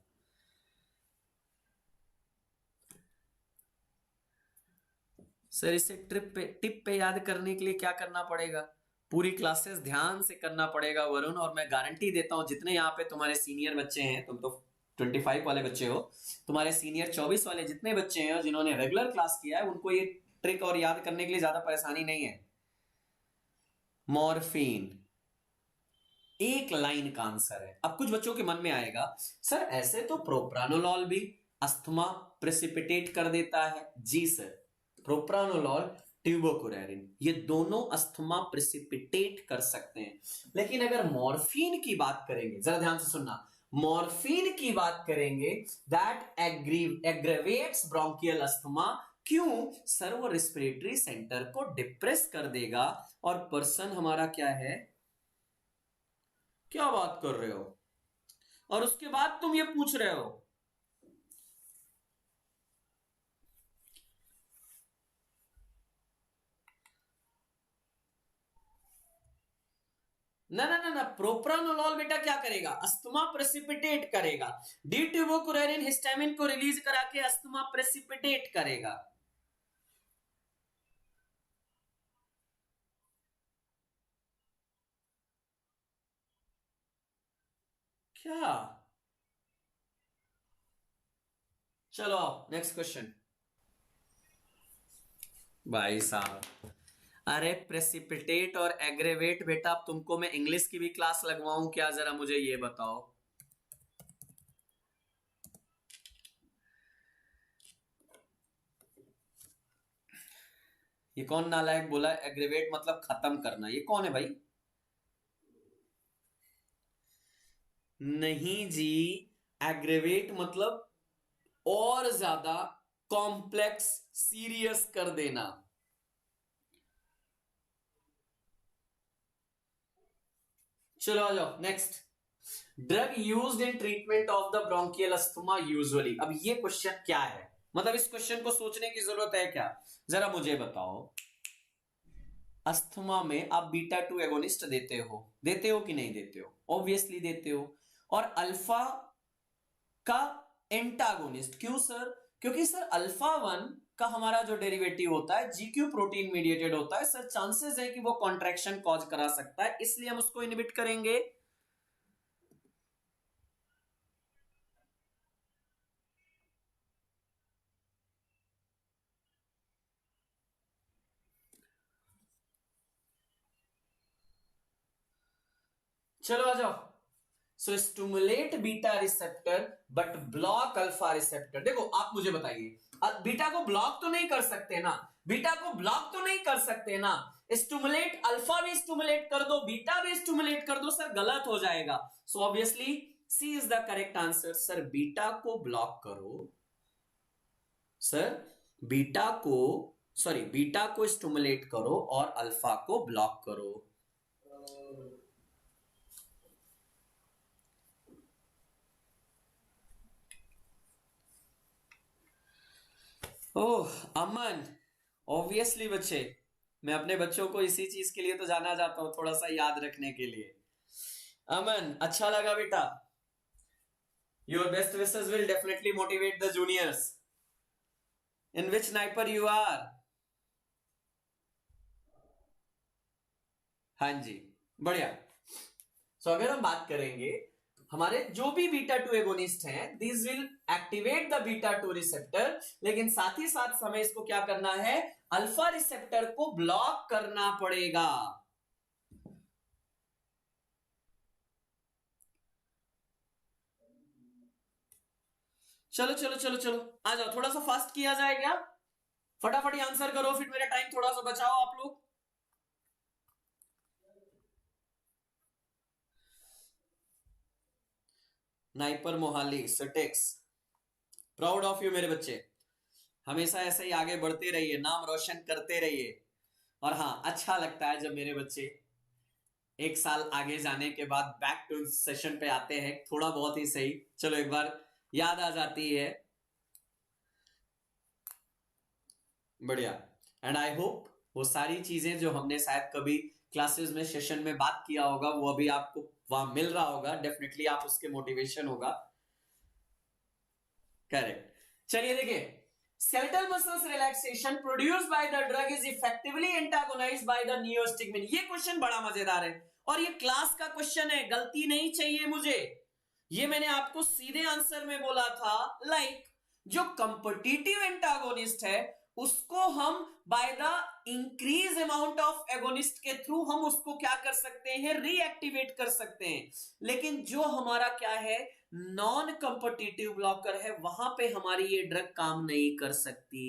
सर इसे टिप पे याद करने के लिए क्या करना पड़ेगा? पूरी क्लासेस ध्यान से करना पड़ेगा वरुण, और मैं गारंटी देता हूं जितने यहाँ पे तुम्हारे सीनियर बच्चे हैं, तुम तो 25 वाले बच्चे हो, तुम्हारे सीनियर 24 वाले जितने बच्चे हैं और जिन्होंने रेगुलर क्लास किया है, उनको ये ट्रिक और याद करने के लिए ज्यादा परेशानी नहीं है। मॉर्फिन एक लाइन का आंसर है। अब कुछ बच्चों के मन में आएगा, सर ऐसे तो प्रोप्रानोलॉल भी, अस्थमा प्रेसिपिटेट कर देता है? जी सर, प्रोप्रानोलॉल, ट्यूबोकुरेरिन, ये दोनों अस्थमा प्रेसिपिटेट कर सकते हैं। लेकिन अगर मॉर्फिन की बात करेंगे, जरा ध्यान से सुनना, मॉर्फिन की बात करेंगे, दैट एग्रेवेट्स ब्रोंकियल अस्थमा। क्यों सर? वो रेस्पिरेटरी सेंटर को डिप्रेस कर देगा और पर्सन हमारा क्या है? क्या बात कर रहे हो? और उसके बाद तुम ये पूछ रहे हो? ना ना ना ना, प्रोप्रानोलॉल बेटा क्या करेगा? अस्थमा प्रेसिपिटेट करेगा। डिट्यूबोकुरेरिन हिस्टामिन को रिलीज करा के अस्थमा प्रेसिपिटेट करेगा। क्या? चलो नेक्स्ट क्वेश्चन। भाई साहब, अरे प्रेसिपिटेट और एग्रेवेट बेटा, अब तुमको मैं इंग्लिश की भी क्लास लगवाऊं क्या? जरा मुझे ये बताओ। ये कौन नालायक बोला एग्रेवेट मतलब खत्म करना? ये कौन है भाई? नहीं जी, एग्रेवेट मतलब और ज्यादा कॉम्प्लेक्स, सीरियस कर देना। चलो आ जाओ next. Drug used in treatment of the bronchial asthma usually. अब ये क्वेश्चन क्या है? मतलब इस क्वेश्चन को सोचने की जरूरत है क्या? जरा मुझे बताओ। अस्थमा में आप बीटा 2 एगोनिस्ट देते हो कि नहीं देते हो? ऑब्वियसली देते हो। और अल्फा का एंटागोनिस्ट, क्यों सर? क्योंकि सर अल्फा 1 का हमारा जो डेरिवेटिव होता है जीक्यू प्रोटीन मीडिएटेड होता है सर, चांसेस है कि वो कॉन्ट्रैक्शन कॉज करा सकता है, इसलिए हम उसको इनहिबिट करेंगे। चलो आ जाओ। So stimulate beta receptor but block alpha receptor. देखो आप मुझे बताइए, बीटा को ब्लॉक तो नहीं कर सकते ना, बीटा को ब्लॉक तो नहीं कर सकते ना। स्टिमुलेट अल्फा भी स्टिमुलेट कर दो, बीटा भी स्टिमुलेट कर दो सर, गलत हो जाएगा। So obviously C is the correct answer. Sir beta को ब्लॉक करो, सर बीटा को, सॉरी बीटा को स्टिमुलेट करो और अल्फा को ब्लॉक करो। ओह अमन, ऑब्वियसली बच्चे, मैं अपने बच्चों को इसी चीज के लिए तो जाना जाता हूं, थोड़ा सा याद रखने के लिए। अमन अच्छा लगा बेटा। Your best wishes will definitely motivate the juniors. In which NIPER you are? हाँ जी, बढ़िया। सो अगर हम बात करेंगे, हमारे जो भी बीटा 2 एगोनिस्ट हैं, this will activate the beta 2 receptor, लेकिन साथ ही साथ हमें इसको क्या करना है? अल्फा रिसेप्टर को ब्लॉक करना पड़ेगा। चलो चलो चलो चलो आ जाओ, थोड़ा सा फास्ट किया जाए क्या? फटाफट आंसर करो, फिर मेरा टाइम थोड़ा सा बचाओ आप लोग। नाइपर मोहाली सटेक्स, प्राउड ऑफ यू मेरे बच्चे, हमेशा ऐसे ही आगे बढ़ते रहिए, नाम रोशन करते रहिए। और हाँ, अच्छा लगता है जब मेरे बच्चे एक साल आगे जाने के बाद बैक टू सेशन पे आते हैं, थोड़ा बहुत ही सही, चलो एक बार याद आ जाती है। बढ़िया। एंड आई होप वो सारी चीजें जो हमने शायद कभी क्लासेस में सेशन में बात किया होगा, वो अभी आपको वहां मिल रहा होगा, डेफिनेटली आप उसके मोटिवेशन होगा। करेक्ट। चलिए देखिए, skeletal muscles relaxation produced by the drug is effectively antagonized by the neostigmine। ये क्वेश्चन बड़ा मजेदार है और ये क्लास का क्वेश्चन है, गलती नहीं चाहिए मुझे। ये मैंने आपको सीधे आंसर में बोला था, लाइक जो कंपिटिटिव एंटागोनिस्ट है उसको हम by the increase amount of agonist के थ्रू हम उसको क्या कर सकते हैं, रीएक्टिवेट कर सकते हैं। लेकिन जो हमारा क्या है, नॉन कॉम्पिटिटिव ब्लॉकर है, वहां पे हमारी ये ड्रग काम नहीं कर सकती।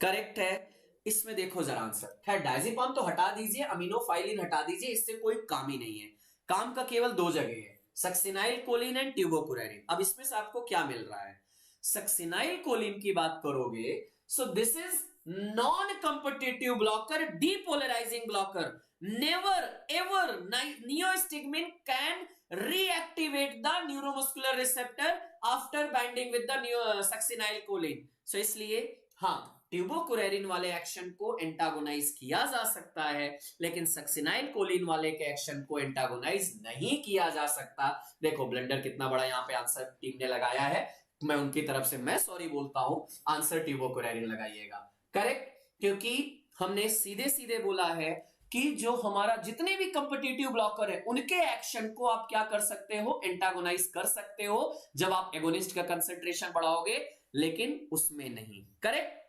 करेक्ट है। इसमें देखो जरा आंसर, खैर डायजेपाम तो हटा दीजिए, अमीनोफाइलिन हटा दीजिए, इससे कोई काम ही नहीं है। काम का केवल दो जगह है, सक्सिनाइल कोलिन एंड ट्यूबोकुरेरिन। अब इसमें से आपको क्या मिल रहा है, सक्सिनाइल कोलिन की बात करोगे, so this is non competitive blocker, depolarising blocker. Never ever neostigmine can reactivate the neuromuscular receptor after binding with the succinylcholine. So इसलिए हाँ, ट्यूबोकुरेरिन वाले एक्शन को एंटागोनाइज किया जा सकता है, लेकिन सक्सिनाइलकोलिन वाले के एक्शन को एंटागोनाइज नहीं किया जा सकता। देखो ब्लेंडर कितना बड़ा यहाँ पे आंसर टीम ने लगाया है, मैं उनकी तरफ से मैं सॉरी बोलता हूं, आंसर ट्यूबोकुरेरिन लगाइएगा। करेक्ट, क्योंकि हमने सीधे सीधे बोला है कि जो हमारा जितने भी कॉम्पिटिटिव ब्लॉकर है उनके एक्शन को आप क्या कर सकते हो, एंटागोनाइज कर सकते हो जब आप एगोनिस्ट का कंसंट्रेशन बढ़ाओगे, लेकिन उसमें नहीं। Correct.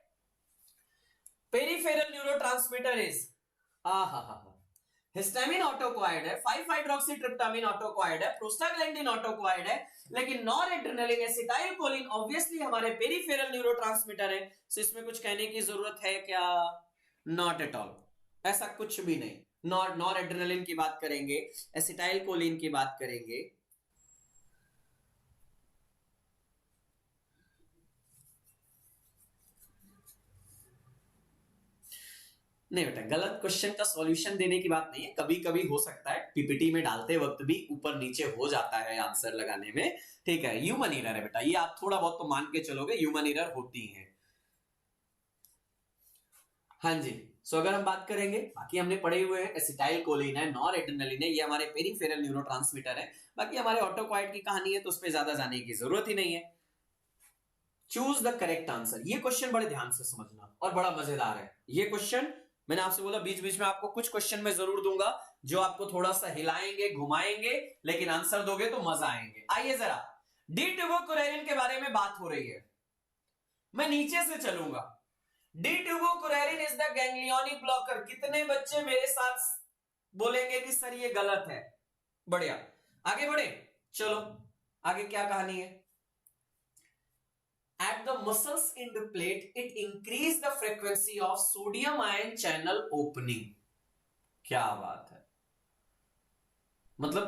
Peripheral neurotransmitter is histamine autacoid है, 5-हाइड्रोक्सीट्रिप्टामिन ऑटोक्वायर्ड है, प्रोस्टाग्लैंडिन ऑटोक्वायर्ड है, लेकिन नॉरएड्रेनालिन एसिटाइलकोलिन ऑब्वियसली हमारे पेरिफेरल न्यूरोट्रांसमीटर है। सो इसमें कुछ कहने की जरूरत है क्या, नॉट एट ऑल, ऐसा कुछ भी नहीं। नॉरएड्रेनालिन की बात करेंगे, एसिटाइलकोलिन की बात करेंगे, नहीं बेटा गलत क्वेश्चन का सॉल्यूशन देने की बात नहीं है, कभी कभी हो सकता है पीपीटी में डालते वक्त भी ऊपर नीचे हो जाता है आंसर लगाने में, ठीक है, ह्यूमन एरर है बेटा, ये आप थोड़ा बहुत तो मान के चलोगे, ह्यूमन एरर होती है। हाँ जी, सो अगर हम बात करेंगे, बाकी हमने पढ़े हुए हैं, एसिटाइलकोलिन है, नॉरएड्रेनालिन है, ये हमारे पेरिफेरल न्यूरोट्रांसमीटर है, बाकी हमारे ऑटोक्वायर्ड की कहानी है तो उस पर ज्यादा जाने की जरूरत ही नहीं है। चूज द करेक्ट आंसर, ये क्वेश्चन बड़े ध्यान से समझना और बड़ा मजेदार है ये क्वेश्चन। मैंने आपसे बोला बीच बीच में आपको कुछ क्वेश्चन में जरूर दूंगा जो आपको थोड़ा सा हिलाएंगे घुमाएंगे, लेकिन आंसर दोगे तो मजा आएंगे। आइए जरा, डी ट्यूबोकुरेरिन के बारे में बात हो रही है, मैं नीचे से चलूंगा। D tubocurarine is the ganglionic blocker. कितने बच्चे मेरे साथ बोलेंगे कि सर ये गलत है? बढ़िया, आगे बढ़े, चलो आगे क्या कहानी है। At the muscles in the plate, it increase the frequency of sodium ion channel opening. क्या बात है, मतलब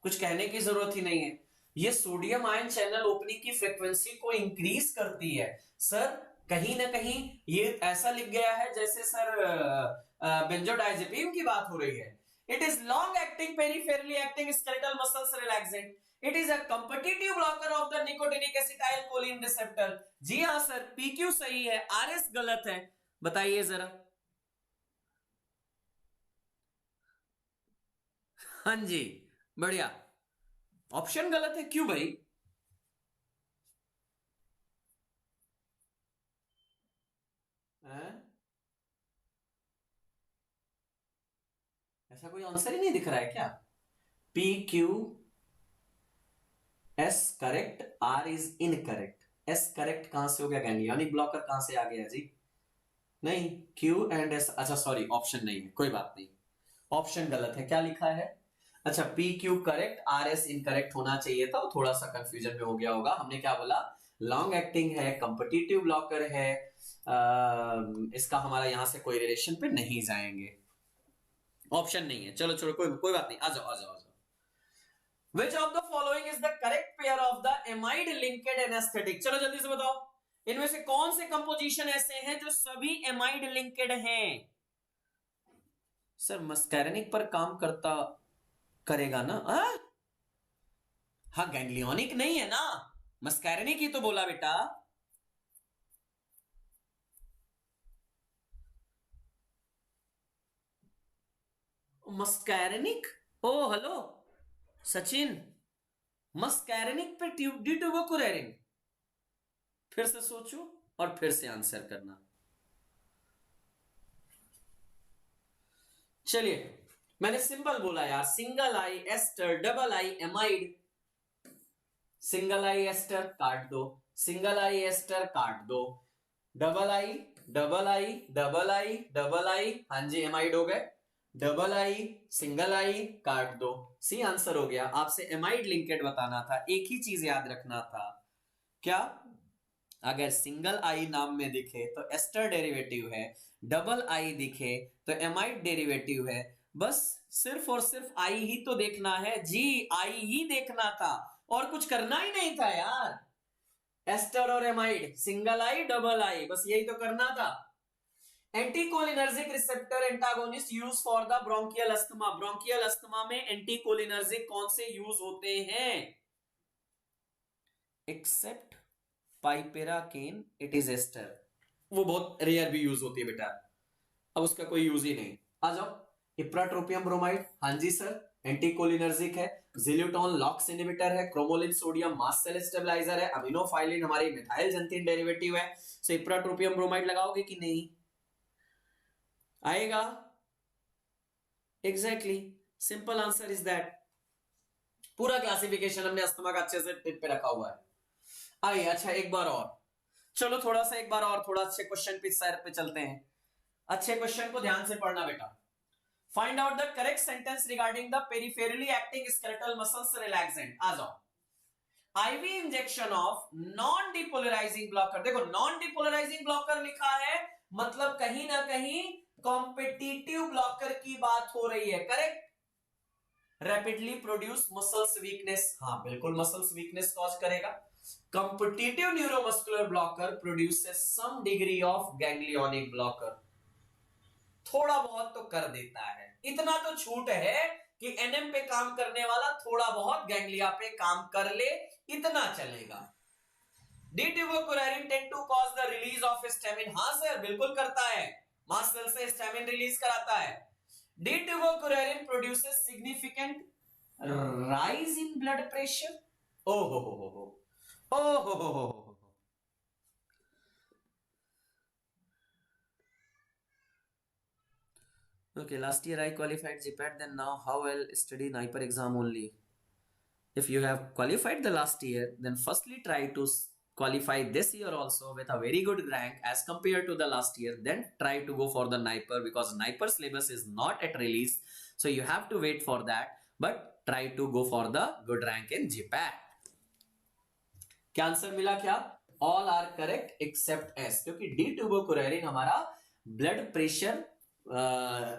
कुछ कहने की जरूरत ही नहीं है, ये सोडियम आयन चैनल ओपनिंग की फ्रीक्वेंसी को इंक्रीज करती है। सर कहीं ना कहीं ये ऐसा लिख गया है जैसे सर बेंजोडाइजेपिन की बात हो रही है। It is long acting peripherally acting skeletal muscles relaxant. It is a competitive blocker of the nicotinic acetylcholine receptor. जी हाँ सर, पीक्यू सही है, आरएस गलत है, बताइए जरा। हाँ जी, बढ़िया, ऑप्शन गलत है, क्यों भाई? ऐसा कोई आंसर ही नहीं दिख रहा है क्या? P Q S correct, R is incorrect. S correct कहां से हो गया, गैंग्लियोनिक ब्लॉकर कहां से आ गया जी? नहीं, क्यू एंड एस, अच्छा सॉरी ऑप्शन नहीं है, कोई बात नहीं, ऑप्शन गलत है। क्या लिखा है? अच्छा P Q correct, R S incorrect होना चाहिए था, थोड़ा सा कंफ्यूजन में हो गया होगा। हमने क्या बोला, लॉन्ग एक्टिंग है, कॉम्पिटिटिव ब्लॉकर है, इसका हमारा यहां से कोई रिलेशन पे नहीं जाएंगे, ऑप्शन नहीं है। चलो चलो कोई बात नहीं, आ जाओ आ जाओ आ जाओ। Which of the following is the correct pair of the amide linked anesthetic? चलो जल्दी से बताओ, इनमें से कौन से कंपोजिशन ऐसे हैं जो सभी एमाइड लिंक्ड हैं? सर मस्कैरेनिक पर काम करता करेगा ना? हाँ गैंग्लियोनिक नहीं है ना, मस्कैरेनिक ही तो बोला बेटा। मस्कैरेनिक, ओ हेलो सचिन, मस्कैरेनिक पे डी ट्यूबोकुरेरिन, फिर से सोचो और फिर से आंसर करना। चलिए मैंने सिंपल बोला यार, single I ester, double I amide, single I ester काट दो, सिंगल आई एस्टर काट दो, double I double I double I double I, हाँ जी एमाइड हो गए, डबल आई सिंगल आई काट दो, सी आंसर हो गया। आपसे एमाइड लिंकेड बताना था, एक ही चीज याद रखना था, क्या, अगर सिंगल आई नाम में दिखे तो एस्टर डेरिवेटिव है, डबल आई दिखे तो एमाइड डेरिवेटिव है, बस सिर्फ और सिर्फ आई ही तो देखना है जी, आई ही देखना था और कुछ करना ही नहीं था यार। एस्टर और एमाइड, सिंगल आई डबल आई, बस यही तो करना था। Anticholinergic receptor antagonist use for the bronchial asthma, bronchial asthma में एंटीकोलिनर्जिक कौन से यूज होते हैं? एक्सेप्ट पाइपेराकेन, इट इज एस्टर, वो बहुत रेयर भी यूज होती है बेटा, अब उसका कोई यूज ही नहीं। आ जाओ, इप्राट्रोपियम ब्रोमाइड, हाँ जी सर, एंटीकोलिनर्जिक है, जिल्यूटोन लॉक्स इनहिबिटर है, cromolyn sodium mast cell stabilizer है, अमीनोफाइलिन हमारी मिथाइल जंतीन डेरिवेटिव है। सो इप्राट्रोपियम ब्रोमाइड लगाओगे कि नहीं? आएगा, exactly, simple answer is that. पूरा क्लासिफिकेशन हमने अस्थमा का अच्छे से टिप पे रखा हुआ है। आइए, अच्छा एक बार और, चलो थोड़ा सा एक बार और थोड़ा अच्छे क्वेश्चन पे चलते हैं। अच्छे क्वेश्चन को ध्यान से पढ़ना बेटा। Find out the correct sentence regarding the peripherally acting skeletal muscles relaxant. आ जाओ, IV injection of non depolarizing blocker, देखो नॉन डिपोलराइजिंग ब्लॉकर लिखा है, मतलब कहीं ना कहीं कॉम्पिटिटिव ब्लॉकर की बात हो रही है, correct. Rapidly produce muscles weakness, हाँ बिल्कुल मसल्स वीकनेस कॉज करेगा। Competitive neuromuscular blocker produces some degree of ganglionic blocker, थोड़ा बहुत तो कर देता है, इतना तो छूट है कि एनएम पे काम करने वाला थोड़ा बहुत गैंग्लिया पे काम कर ले, इतना चलेगा। D tubocurarine tend to cause the release of histamine, हाँ सर बिल्कुल करता है, मास्ट सेल से हिस्टामिन रिलीज कराता है। D tubocurarine produces significant rise in blood pressure, ओ हो। Okay, last year I qualified GPAT, then now how I'll study NIPER exam only? If you have qualified the last year, then firstly try to qualify this year also with a very good rank as compared to the last year, then try to go for the NIPER, because NIPER syllabus is not at release, so you have to wait for that, but try to go for the good rank in GPAT. क्या answer मिला? क्या all are correct except S, क्योंकि d tubocurarine हमारा blood pressure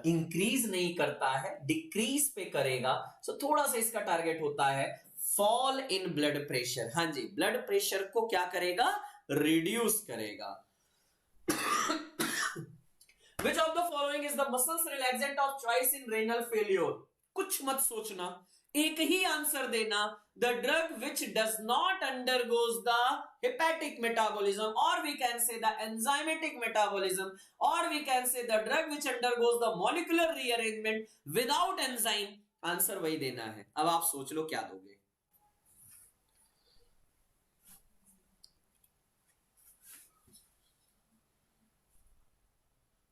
increase नहीं करता है, decrease पे करेगा, सो थोड़ा सा इसका टारगेट होता है फॉल इन ब्लड प्रेशर, हाँ जी ब्लड प्रेशर को क्या करेगा? रिड्यूस करेगा। Which of the following is the muscles relaxant of choice in renal failure? कुछ मत सोचना, एक ही आंसर देना, the drug which does not undergoes the hepatic metabolism, or we can say the enzymatic metabolism, or we can say the drug which undergoes the molecular rearrangement without enzyme, answer वही देना है। अब आप सोच लो क्या दोगे।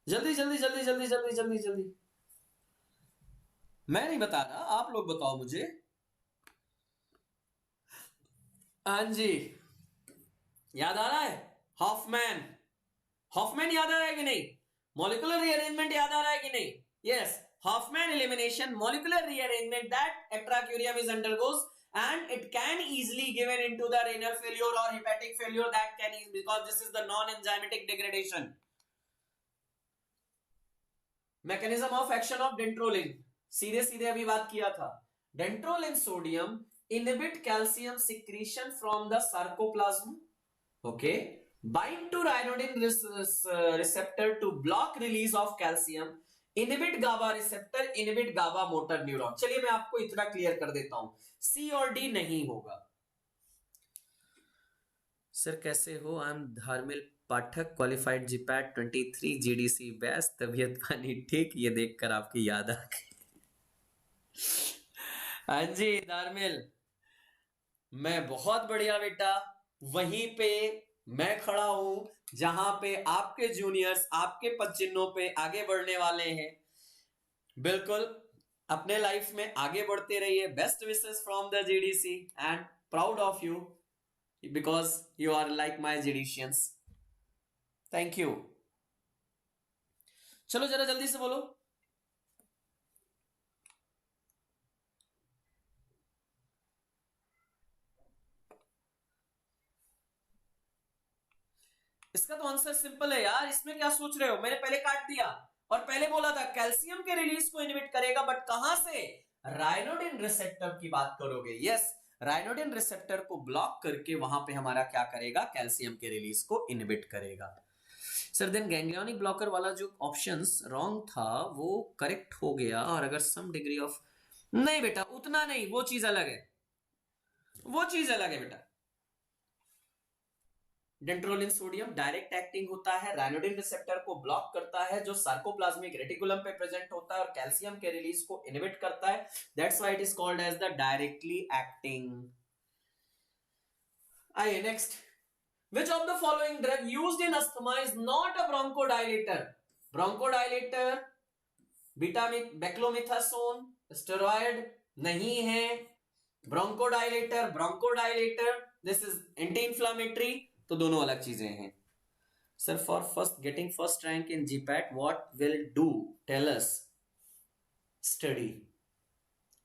जल्दी जल्दी जल्दी जल्दी जल्दी जल्दी जल्दी, मैं नहीं बता रहा, आप लोग बताओ मुझे। हाँ जी, याद आ रहा है? हॉफमैन, हॉफमैन याद आ रहा है कि नहीं? मॉलिक्यूलर रीअरेंजमेंट याद आ रहा है कि नहीं? Yes, Hofmann elimination molecular rearrangement that atracurium is undergoes and it can easily given into the renal failure or hepatic failure, that can easily, because this is the non-enzymatic degradation. Mechanism of action of dentrolin, सीधे सीधे अभी बात किया था, dentrolin sodium inhibit calcium secretion from the sarcoplasm, okay, bind to ryanodine receptor to block release of calcium, inhibit GABA receptor, inhibit GABA motor neuron। चलिए मैं आपको इतना क्लियर कर देता हूं, सी और डी नहीं होगा। सर कैसे हो? I am Dharmil Pathak, qualified GPAT 23 GDC batch, तबीयत पानी ठीक, ये देखकर आपकी याद आ गई। हाँ जी धार्मिल, मैं बहुत बढ़िया बेटा, वहीं पे मैं खड़ा हूं जहां पे आपके जूनियर्स आपके पदचिन्हों पे आगे बढ़ने वाले हैं। बिल्कुल अपने लाइफ में आगे बढ़ते रहिए। Best wishes from the GDC and proud of you because you are like my GDCians. Thank you. चलो जरा जल्दी से बोलो। इसका तो आंसर सिंपल है यार, इसमें क्या सोच रहे हो, मैंने पहले काट दिया और पहले बोला था कैल्शियम के रिलीज को इनहिबिट करेगा, बट कहां से, राइनोडिन रिसेप्टर की बात करोगे। यस, राइनोडिन रिसेप्टर को ब्लॉक करके वहां पे हमारा क्या करेगा, कैल्शियम के रिलीज को इनहिबिट करेगा। सर देन गैंग्लियोनिक ब्लॉकर वाला जो ऑप्शंस रॉन्ग था वो करेक्ट हो गया, और अगर सम डिग्री ऑफ, नहीं बेटा उतना नहीं, वो चीज अलग है, वो चीज अलग है बेटा। डेंट्रोलिन सोडियम डायरेक्ट एक्टिंग होता है, राइनोडिन रिसेप्टर को ब्लॉक करता है जो सार्कोप्लाज्मिक रेटिकुलम पे प्रेजेंट होता है और कैल्शियम के रिलीज को इनहिबिट करता है, that's why it is called as the directly acting. आइए next, which of the following drug used in asthma is not a bronchodilator? Bronchodilator, beclomethasone, steroid नहीं है, bronchodilator, this is anti-inflammatory, तो दोनों अलग चीजें हैं। Sir, for getting first rank in GPAT, what will do? Tell us. Study,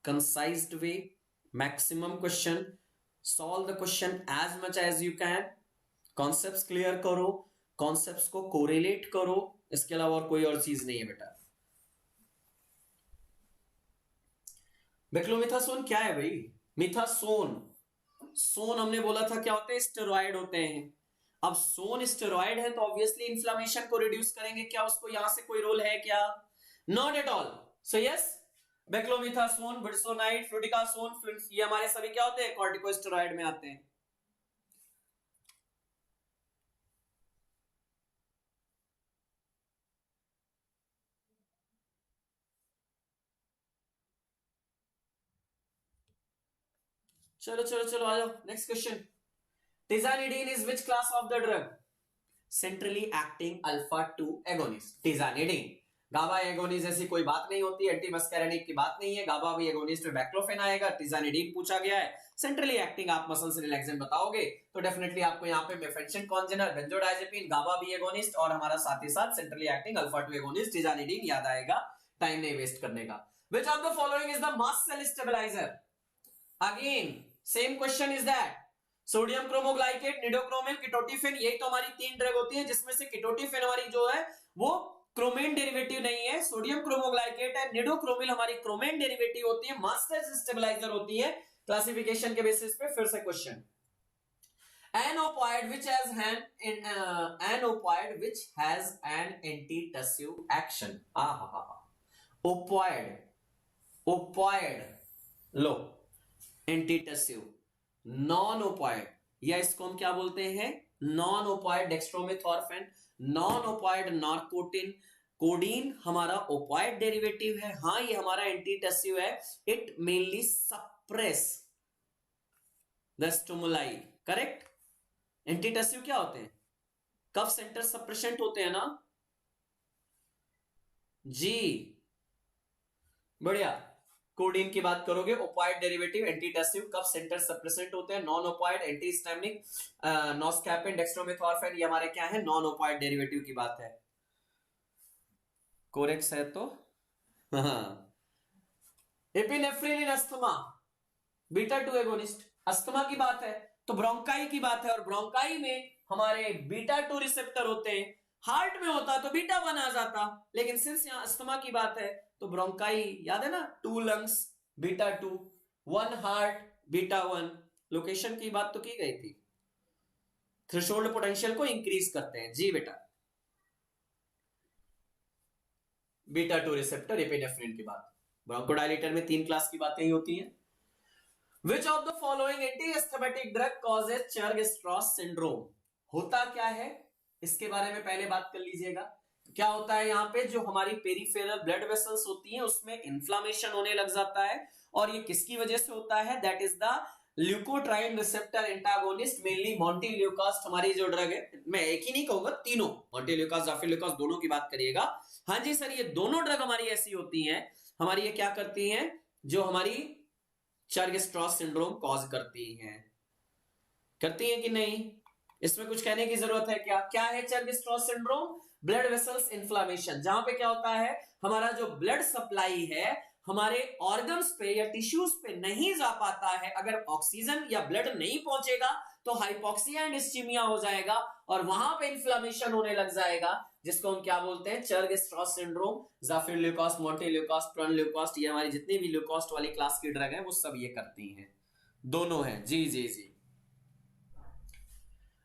concised way, maximum question, solve the question as much as you can, concepts clear करो, concepts को correlate करो, इसके अलावा और कोई और चीज नहीं है बेटा। बेक्लोमिथासोन क्या है भाई, मिथासोन, सोन हमने बोला था क्या होते हैं, स्टेरॉइड होते हैं। अब सोन स्टेरॉइड है तो ऑब्वियसली इंफ्लेमेशन को रिड्यूस करेंगे, क्या उसको यहां से कोई रोल है क्या, not at all. So yes, beclomethasone, budesonide, fluticasone, ये हमारे सभी क्या होते हैं, कॉर्टिकोस्टेरॉइड में आते हैं। चलो चलो चलो आ जाओ, next question. Tizanidine is which class of the drug, centrally acting alpha 2 agonist. Tizanidine GABA agonist ऐसी कोई बात नहीं होती, एंटी मस्कैरेनिक की बात नहीं है, गाबा भी एगोनिस्ट में बैक्लोफेन आएगा, टिजानिडीन पूछा गया है, सेंट्रली एक्टिंग आप मसल से रिलैक्सेंट बताओगे तो डेफिनेटली आपको यहाँ पे मेफेंशन कॉन्जेनर, बेंजोडाइजेपिन, गाबा भी एगोनिस्ट और हमारा साथ ही साथ centrally acting alpha 2 agonist tizanidine याद आएगा, टाइम नहीं वेस्ट करने का। Which of the following is the mast cell stabilizer, again same question is that, sodium cromoglycate, nedocromil, ketotifen, यही तो हमारी तीन ड्रग होती है जिसमें से किटोटिफिन हमारी जो है वो क्रोमेन डेरिवेटिव नहीं है, सोडियम क्रोमोग्लाइकेट है, निडोक्रोमिल हमारी क्रोमेन डेरिवेटिव होती है, मास्टर स्टेबलाइजर होती है क्लासिफिकेशन के बेसिस पे। फिर से question, an opioid which has an antitussive action, opioid लो, एंटीटसिव, नॉन ओपॉइड, या इसको हम क्या बोलते हैं, non opioid dextromethorphan, non opioid narcotine, codeine हमारा ओपॉइड डेरिवेटिव है, हाँ ये हमारा एंटीटसिव है, it mainly suppress the stimuli, correct. Antitussive क्या होते हैं, कफ सेंटर सप्रेशेंट होते हैं ना जी, बढ़िया। कोडीन की बात करोगे, opioid derivative, antitussive, cough centre suppressant होते हैं, non opioid antihistaminic, noscapine, dextromethorphan, ये हमारे क्या है, नॉन ओपॉइड डेरिवेटिव की बात है, कोरेक्स है तो एपिनेफ्रिन इन अस्थमा, बीटा 2 एगोनिस्ट, अस्थमा की बात है तो ब्रोंकाई की बात है, और ब्रोंकाई में हमारे बीटा 2 रिसेप्टर होते हैं, हार्ट में होता तो बीटा 1 आ जाता, लेकिन सिंस यहां अस्थमा की बात है तो ब्रोंकाई याद है ना, 2 lungs beta 2, 1 heart beta 1, location की बात तो की गई थी, थ्रेशोल्ड पोटेंशियल को इंक्रीज करते हैं जी बेटा, बीटा 2 रिसेप्टर, एपिनेफ्रिन की बात। ब्रोंकोडायलेटर में 3 क्लास की बातें ही होती हैं। Which of the following anti-asthmatic drug causes Churg-Strauss syndrome? होता क्या है इसके बारे में पहले बात कर लीजिएगा। क्या होता है यहाँ पे, जो हमारी पेरिफेरल ब्लड वेसल्स होती हैं उसमें इन्फ्लामेशन होने लग जाता है, और ये किसकी वजह से होता है, that is the leukotriene receptor antagonist, mainly montelukast हमारी जो ड्रग है, मैं एक ही नहीं कहूंगा, तीनों मॉन्टेल्यूकास्ट, जाफिल्यूकास्ट दोनों की बात करिएगा। हाँ जी सर, ये दोनों ड्रग हमारी ऐसी होती हैं, हमारी ये क्या करती हैं, जो हमारी चर्ग-स्ट्रॉस सिंड्रोम कॉज करती हैं कि नहीं, इसमें कुछ कहने की जरूरत है क्या, क्या है चर्ग-स्ट्रॉस सिंड्रोम, ब्लड वेसल्स इन्फ्लामेशन, जहां पे क्या होता है, हमारा जो ब्लड सप्लाई है हमारे ऑर्गन्स पे या टिश्यूज पे नहीं जा पाता है, अगर ऑक्सीजन या ब्लड नहीं पहुंचेगा तो हाइपोक्सिया एंड इस्चीमिया हो जाएगा और वहां पे इन्फ्लामेशन होने लग जाएगा, जिसको हम क्या बोलते हैं, चर्ग-स्ट्रॉस सिंड्रोम, जाफिर ल्यूकोस्ट, मोंटे ल्यूकोस्ट, प्रन ल्यूकोस्ट, ये हमारी जितनी भी ल्यूकोस्ट वाली क्लास की ड्रग है वो सब ये करती हैं, दोनों है। जी जी जी।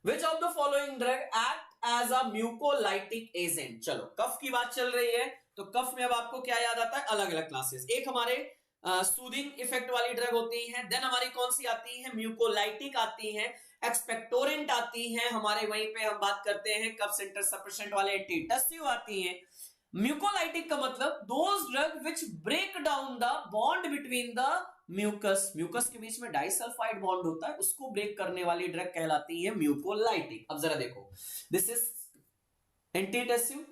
Which of the following drug act as a mucolytic agent? चलो कफ की बात चल रही है तो कफ में अब आपको क्या याद आता है, अलग अलग क्लासेस, एक हमारे सूदिंग इफेक्ट वाली ड्रग होती है, देन हमारी कौन सी आती है, म्यूकोलाइटिक आती है, एक्सपेक्टोरेंट आती है, हमारे वहीं पे हम बात करते हैं कफ सेंटर सप्रेसेंट वाले एंटीटसिव आती हैं। म्यूकोलाइटिक का मतलब those drug which break down the bond between the mucus, mucus के बीच में डाइसल्फाइड बॉन्ड होता है, उसको ब्रेक करने वाली ड्रग कहलाती है म्यूकोलाइटिक। अब जरा देखो, this is antitussive,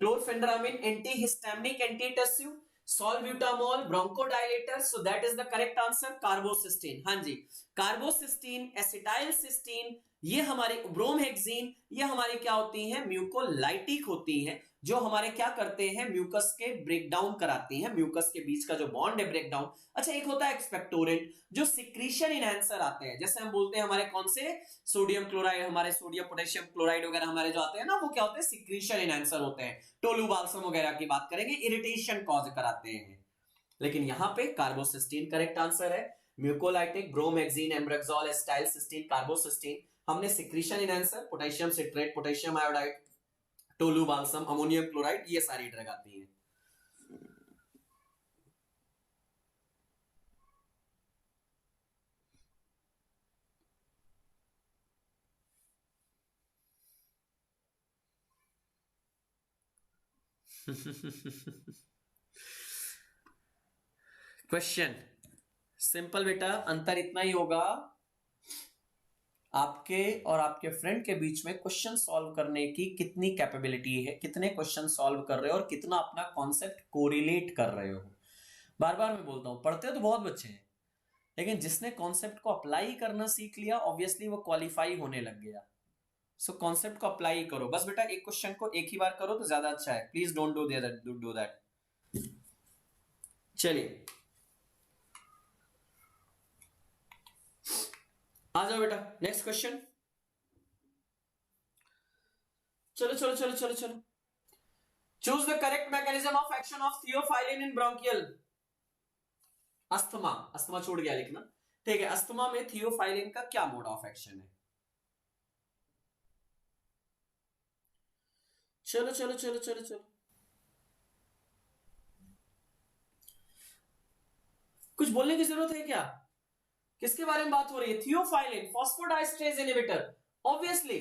chlorpheniramine antihistaminic antitussive, salbutamol bronchodilator, so that is the correct answer carbocisteine. हाँ जी, कार्बोसिस्टीन, एसिटाइल सिस्टीन, ये हमारी ब्रोमहेक्सिन, ये हमारी क्या होती हैं, म्यूकोलाइटिक होती हैं, जो हमारे क्या करते हैं, म्यूकस के ब्रेकडाउन कराती हैं, म्यूकस के बीच का जो बॉन्ड है ब्रेकडाउन। अच्छा, एक होता है एक्सपेक्टोरेंट जो सिक्रीशन इनहैंसर आते हैं, जैसे हम बोलते हैं हमारे कौन से, सोडियम क्लोराइड, हमारे सोडियम पोटेशियम क्लोराइड वगैरह हमारे जो आते हैं ना, वो क्या होते हैं, सिक्रीशन इनहैंसर होते हैं। टोलू बाल्सम वगैरह की बात करेंगे, इरिटेशन कॉज कराते हैं, लेकिन यहां पे कार्बोसिस्टीन करेक्ट आंसर है। Mucolytic, bromhexine, एम्ब्रेक्सोल, acetyl cysteine, carbocisteine, हमने secretion enhancer, potassium citrate, potassium iodide, tolu balsam, ammonium chloride, ये सारी ड्रग आती हैं। क्वेश्चन सिंपल बेटा, अंतर इतना ही होगा आपके और आपके फ्रेंड के बीच में क्वेश्चन सॉल्व करने की कितनी कैपेबिलिटी है, कितने क्वेश्चन सॉल्व कर रहे हो और कितना अपना कॉन्सेप्ट कोरिलेट कर रहे हो। बार बार मैं बोलता हूं, पढ़ते तो बहुत बच्चे हैं, लेकिन जिसने कॉन्सेप्ट को अप्लाई करना सीख लिया ऑब्वियसली वो क्वालिफाई होने लग गया। सो कॉन्सेप्ट को अप्लाई करो, बस बेटा एक क्वेश्चन को एक ही बार करो तो ज्यादा अच्छा है, प्लीज डोंट डू दैट। चलिए आ जाओ बेटा, नेक्स्ट क्वेश्चन। चलो चलो चलो चलो चलो, choose the correct mechanism of action of theophylline in bronchial asthma. Asthma छोड़ गया लिखना, ठीक है। अस्थमा में थियोफाइलिन का क्या मोड ऑफ एक्शन है? चलो चलो चलो चलो चलो, कुछ बोलने की जरूरत है क्या? किसके बारे में बात हो रही है? Theophylline, phosphodiesterase inhibitor, obviously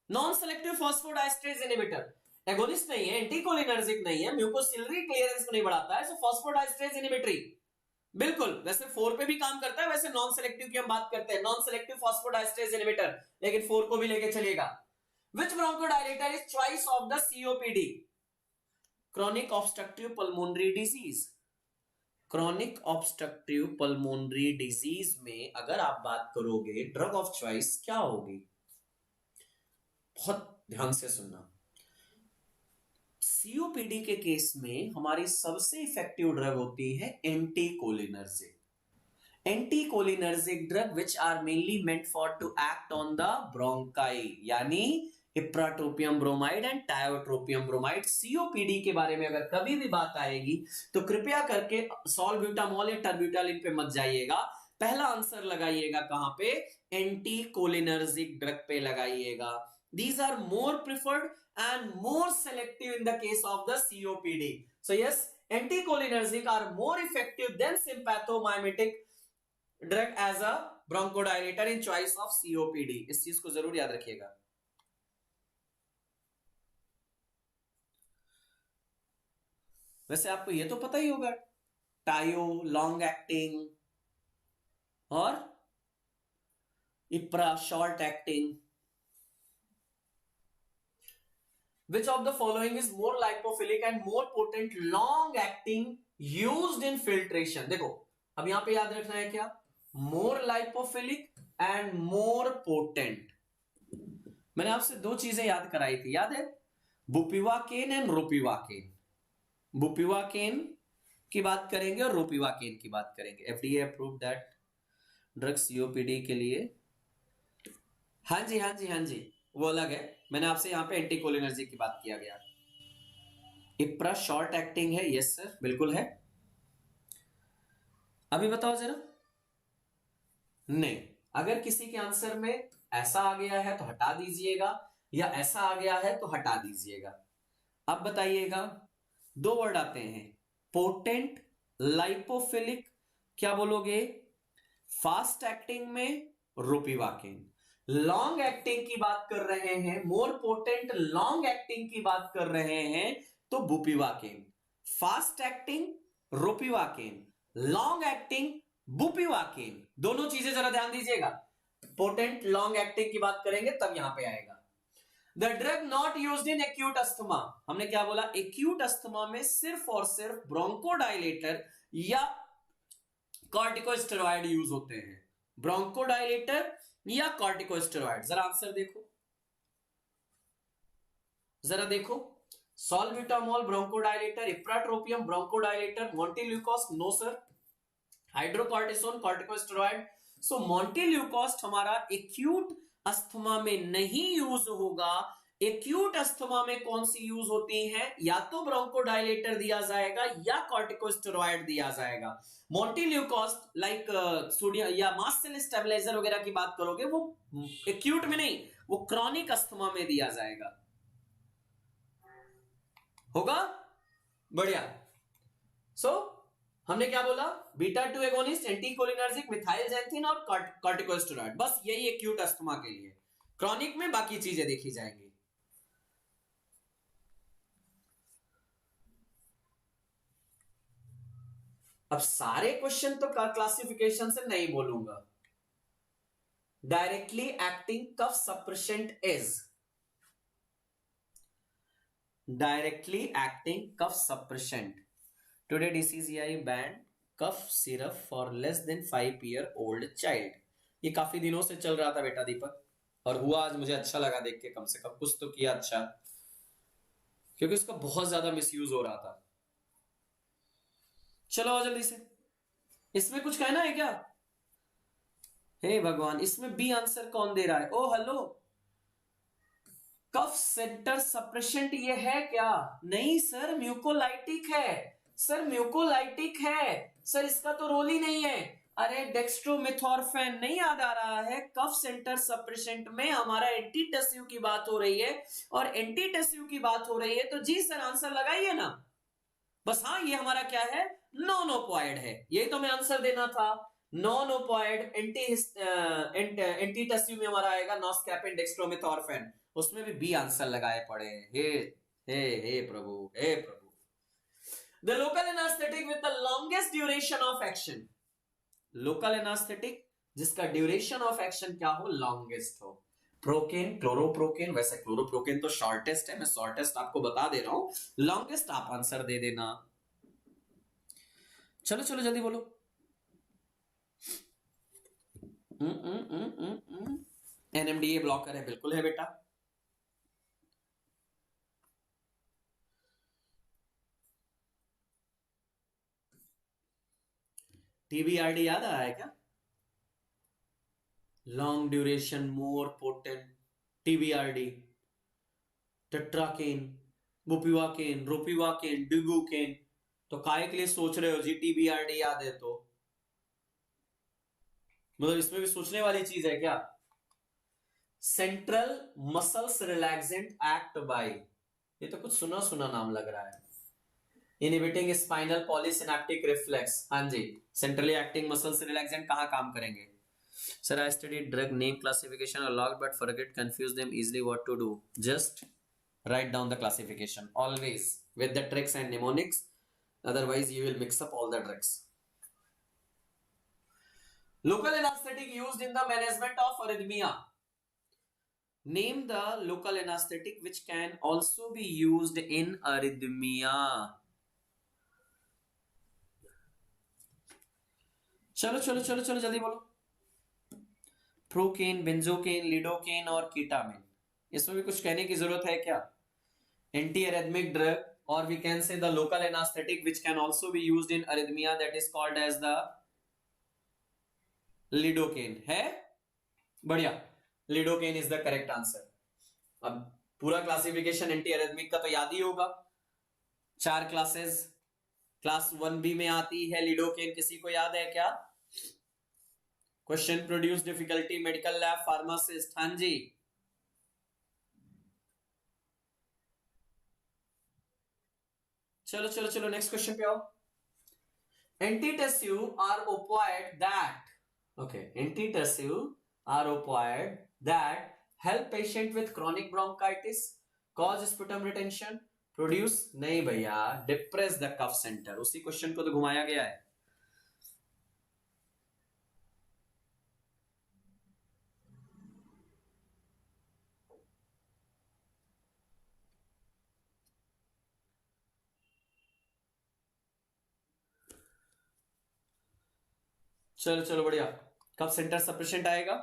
non selective phosphodiesterase inhibitor, agonist नहीं है, एंटीकोलिनर्जिक नहीं है, म्यूकोसिलरी क्लियरेंस को नहीं बढ़ाता है, सो फॉस्फोडाइस्ट्रेज इनहिबिटरी, बिल्कुल। वैसे 4 पे भी काम करता है, वैसे नॉन सेलेक्टिव की हम बात करते हैं, नॉन सेलेक्टिव फॉस्फोडाइस्ट्रेज इनहिबिटर, लेकिन 4 को भी लेके चलेगा। Which bronchodilator is choice of the COPD? Chronic obstructive pulmonary disease. Chronic obstructive pulmonary disease में अगर आप बात करोगे ड्रग ऑफ चॉइस क्या होगी? बहुत ध्यान से सुनना। सीओपीडी के केस में हमारी सबसे इफेक्टिव ड्रग होती है anticholinergic. Anticholinergic drug which are mainly meant for to act on the bronchi, यानी ipratropium bromide and tiotropium bromide. COPD के बारे में अगर कभी भी बात आएगी तो कृपया करके सॉल्ब्यूटामोल या टर्ब्यूटालिन पे मत जाइएगा, पहला आंसर लगाइएगा कहां पे? एंटीकोलिनर्जिक ड्रग पे लगाइएगा। These are more preferred and more selective in the case of the COPD. So yes, anticholinergic are more effective than sympathomimetic drug as a bronchodilator in choice of COPD. इस चीज को जरूर याद रखिएगा। वैसे आपको ये तो पता ही होगा, टायो लॉन्ग एक्टिंग और ipra short acting. Which of the following is more lipophilic and more potent long acting used in filtration? देखो अब यहां पे याद रखना है क्या? More lipophilic and more potent। मैंने आपसे 2 चीजें याद कराई थी, याद है? बुपिवाकेन एंड रोपिवाकेन, बुपिवाकेन की बात करेंगे और रोपिवाकेन की बात करेंगे। FDA approve that drug COPD के लिए। हाँ जी हाँ जी हाँ जी, वो अलग है। मैंने आपसे यहाँ पे एंटीकोलिनर्जिक की बात किया गया। इप्रा शॉर्ट एक्टिंग है, यस सर बिल्कुल है। अभी बताओ जरा। नहीं, अगर किसी के आंसर में ऐसा आ गया है तो हटा दीजिएगा, या ऐसा आ गया है तो हटा दीजिएगा। अब बताइएगा, दो वर्ड आते हैं, पोटेंट, लाइपोफिलिक, क्या बोलोगे? फास्ट एक्टिंग में रोपिवाकेन, लॉन्ग एक्टिंग की बात कर रहे हैं, मोर पोटेंट लॉन्ग एक्टिंग की बात कर रहे हैं तो bupivacaine. Fast acting ropivacaine, long acting bupivacaine. दोनों चीजें जरा ध्यान दीजिएगा, पोटेंट लॉन्ग एक्टिंग की बात करेंगे तब यहां पे आएगा। The drug not used in acute asthma, हमने क्या बोला? एक्यूट अस्थमा में सिर्फ और सिर्फ ब्रोंकोडाइलेटर या कॉर्टिकोस्टेरॉइड यूज होते हैं, ब्रोंकोडाइलेटर या कॉर्टिकोस्टेरॉइड। जरा आंसर देखो, जरा देखो। Salbutamol bronchodilator, ipratropium bronchodilator, montelukast no sir, hydrocortisone corticosteroid. So montelukast हमारा एक्यूट अस्थमा में नहीं यूज होगा। एक्यूट अस्थमा में कौन सी यूज होती है? या तो ब्रोंकोडाइलेटर दिया जाएगा या कॉर्टिकोस्टेरॉइड दिया जाएगा। मोंटेल्यूकोस्ट लाइक सोडियम या मास्ट सेल स्टेबलाइजर वगैरह की बात करोगे, वो एक्यूट में नहीं, वो क्रॉनिक अस्थमा में दिया जाएगा। होगा? बढ़िया। सो हमने क्या बोला? बीटा 2 एगोनिस्ट, एंटीकोलिनर्जिक, मिथाइलजैंथिन और कॉर्टिकोस्टेरॉइड। बस यही एक्यूट अस्थमा के लिए। क्रॉनिक में बाकी चीजें देखी जाएंगी। अब सारे क्वेश्चन तो क्लासिफिकेशन से नहीं बोलूंगा। Directly acting cough suppressant is, directly acting cough suppressant. Today DCGI banned cough syrup for less than 5 year old child. ये काफी दिनों से चल रहा था बेटा दीपक, और हुआ आज, मुझे अच्छा लगा देख के, कम से कम कुछ तो किया अच्छा, क्योंकि इसका बहुत ज्यादा मिसयूज हो रहा था। चलो आओ जल्दी से, इसमें कुछ कहना है क्या? हे भगवान, इसमें बी आंसर कौन दे रहा है? ओ हेलो, कफ सेंटर सप्रेशेंट ये है क्या? नहीं सर, म्यूकोलाइटिक है सर, म्यूकोलाइटिक है सर, इसका तो रोल ही नहीं है। अरे डेक्स्ट्रोमेथॉर्फेन नहीं याद आ रहा है? कफ सेंटर सप्रेशेंट में हमारा एंटीटेसिव की बात हो रही है, और एंटीटेसिव की बात हो रही है तो जी सर आंसर लगाइए ना। बस हाँ, ये हमारा क्या है? नॉन ओपॉइड है, यही तो मैं आंसर देना था। नॉन ओपॉइड एंटीटेसिव में हमारा आएगा नॉस्कैपिन डेक्स्ट्रोमेथॉर्फेन, उसमें भी बी आंसर लगाए पड़े। हे प्रभु, हे प्रभु। The local anaesthetic with the longest duration of action, local anaesthetic जिसका ड्यूरेशन ऑफ एक्शन क्या हो? लॉन्गेस्ट हो। प्रोकेन, क्लोरोप्रोकेन, वैसे क्लोरोप्रोकेन तो शॉर्टेस्ट है, मैं शॉर्टेस्ट आपको बता दे रहा हूं, लॉन्गेस्ट आप आंसर दे देना। चलो चलो जल्दी बोलो। NMDA ब्लॉकर है, बिल्कुल है बेटा। TBRD याद आ रहा है क्या? Long duration more potent, TBRD, tetracaine, bupivacaine, ropivacaine, dibucaine. तो काय के लिए सोच रहे हो जी? TBRD याद है तो मतलब इसमें भी सोचने वाली चीज है क्या? Central muscles relaxant act by, ये तो कुछ सुना सुना नाम लग रहा है। इनहिबिटिंग स्पाइनल पॉलीसिनेप्टिक रिफ्लेक्स, हाँ जी। सेंट्रली एक्टिंग मसल्स रिलैक्सेंट कहां काम करेंगे? Sir, I studied drug name classification a lot, but forget confuse them easily. What to do? Just write down the classification always with the tricks and mnemonics. Otherwise, you will mix up all the tricks. Local anesthetic used in the management of arrhythmia. Name the local anesthetic which can also be used in arrhythmia. चलो चलो चलो चलो जल्दी बोलो। Procaine, benzocaine, lidocaine और कीटामिन, इसमें भी कुछ कहने की जरूरत है क्या? anti-arrhythmic drug, or we can say the local anesthetic which can also be used in arrhythmia, that is called as the lidocaine. है बढ़िया, lidocaine is the correct answer. अब पूरा क्लासिफिकेशन एंटी अरिथमिक का तो याद ही होगा, 4 क्लासेस क्लास 1B में आती है लिडोकेन, किसी को याद है क्या? Question produce difficulty medical lab pharmacist, हाँ जी चलो चलो चलो नेक्स्ट क्वेश्चन पे आओ. Antitussive are opiate that, okay, antitussive are opiate that help patient with chronic bronchitis, cause sputum retention, produce, नहीं भैया, डिप्रेस द कफ सेंटर. उसी क्वेश्चन को तो घुमाया गया है. चलो चलो बढ़िया, कफ सेंटर सफिशिएंट आएगा.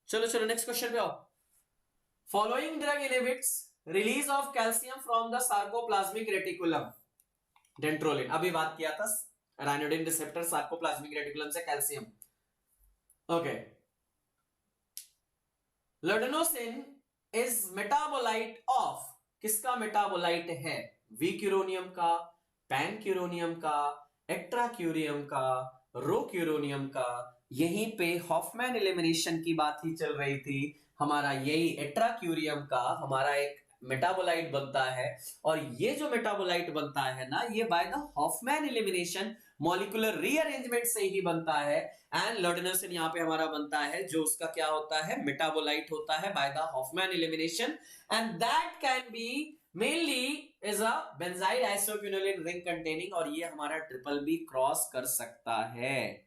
चलो चलो नेक्स्ट क्वेश्चन पे आओ. Following drug inhibits release of calcium from the sarcoplasmic reticulum. Dantrolene, अभी बात किया था, राइनोडिन रिसेप्टर सार्कोप्लाज्मिक रेटिकुलम से calcium. Okay, laudanosine is metabolite of, किसका मेटाबोलाइट है? वीक्यूरोनियम का, पैनक्यूरोनियम का, एक्ट्राक्यूरियम का, रोक्यूरोनियम का. यहीं पे हॉफमैन एलिमिनेशन की बात ही चल रही थी. हमारा यही एट्राक्यूरियम का हमारा एक मेटाबोलाइट बनता है, और ये जो मेटाबोलाइट बनता है ना, ये by the Hofmann elimination molecular rearrangement से ही बनता है. एंड लॉर्डिनोसिन यहाँ पे हमारा बनता है, जो उसका क्या होता है, मेटाबोलाइट होता है by the Hofmann elimination, and that can be mainly is a benzyl isoquinoline ring containing, और ये हमारा ट्रिपल बी क्रॉस कर सकता है.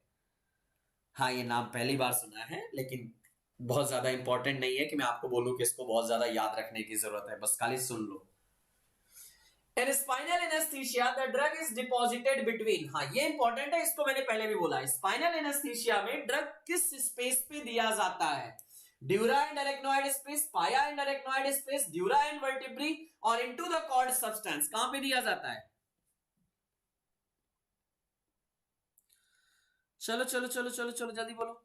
हाँ, ये नाम पहली बार सुना है, लेकिन बहुत ज्यादा इंपॉर्टेंट नहीं है कि मैं आपको बोलूं कि इसको बहुत ज्यादा याद रखने की जरूरत है, बस खाली सुन लो. In spinal anesthesia, the drug is deposited between, हाँ ये इंपॉर्टेंट है, इसको मैंने पहले भी बोला. स्पाइनल एनेस्थीसिया में ड्रग किस स्पेस पे दिया जाता है? Dura and arachnoid space, pia and arachnoid space, dura and vertebrae, और इनटू द कॉर्ड सब्सटेंस. कहां पे दिया जाता है? चलो चलो चलो चलो चलो जल्दी बोलो.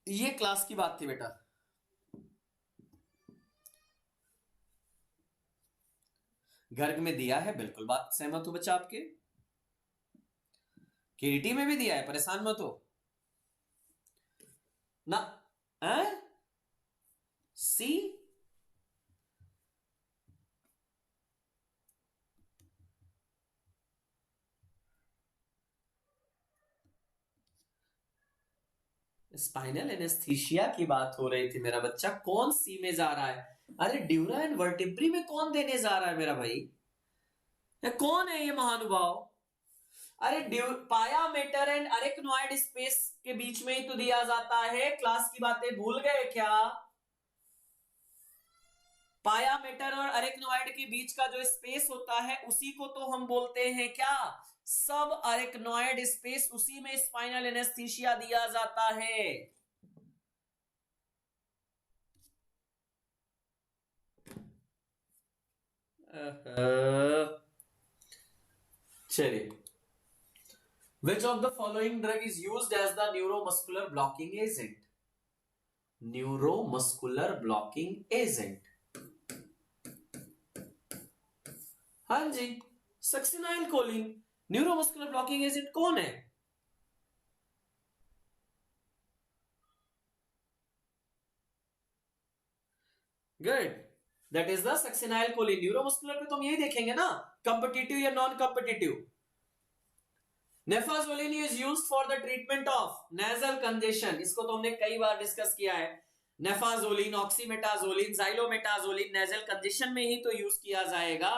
ये क्लास की बात थी बेटा. गर्ग में दिया है, बिल्कुल बात सहमत हूं बच्चा आपके. केटी में भी दिया है, परेशान मत हो ना. सी, स्पाइनल एनेस्थीसिया की बात हो रही थी मेरा बच्चा, कौन सी में जा रहा है? अरे ड्यूरा एंड वर्टिब्री में कौन देने जा रहा है मेरा भाई? कौन है ये महानुभाव? अरे पाया, मेटर एंड अरेक्नोइड स्पेस के बीच में ही तो दिया जाता है. क्लास की बातें भूल गए क्या? पाया, मेटर और अरेक्नोइड के बीच का जो स्पेस होता है उसी को तो हम बोलते हैं क्या? सब अरेक्नोइड स्पेस. उसी में स्पाइनल एनेस्थीसिया दिया जाता है. चलिए, which of the following drug is used as the neuromuscular blocking agent? Neuromuscular blocking agent, हाँ जी, succinyl choline. Neuromuscular blocking agent कौन है? Good, that is the succinyl choline. Neuromuscular पे तो हम यही देखेंगे ना, कंपिटिटिव या non competitive. Naphazoline is used for the treatment of nasal congestion. इसको तो हमने कई बार डिस्कस किया है. नेफाजोलिन, ऑक्सीमेटाजोलिन, जाइलोमेटाजोलिन नेजल कंजेशन में ही तो यूज किया जाएगा.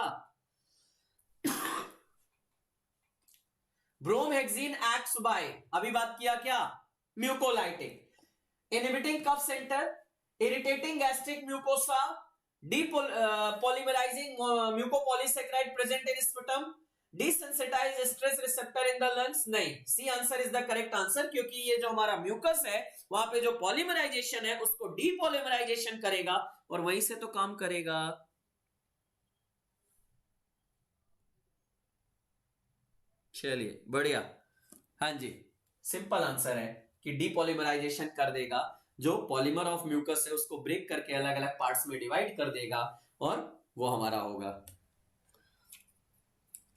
ब्रोमहेक्सिन एक्ट्स बाय, अभी बात किया क्या, mucolytic, inhibiting cough centre, irritating gastric mucosa, Polymerizing mucopolysaccharides present in sputum, desensitize stress receptor in the lungs. नहीं, C answer is the correct answer, क्योंकि ये जो हमारा म्यूकस है वहां पे जो पॉलीमराइजेशन है उसको डीपॉलीमराइजेशन करेगा और वहीं से तो काम करेगा। चलिए बढ़िया, हाँ जी, सिंपल आंसर है कि डीपॉलीमराइजेशन कर देगा, जो पॉलीमर ऑफ म्यूकस है उसको ब्रेक करके अलग अलग पार्ट्स में डिवाइड कर देगा और वो हमारा होगा।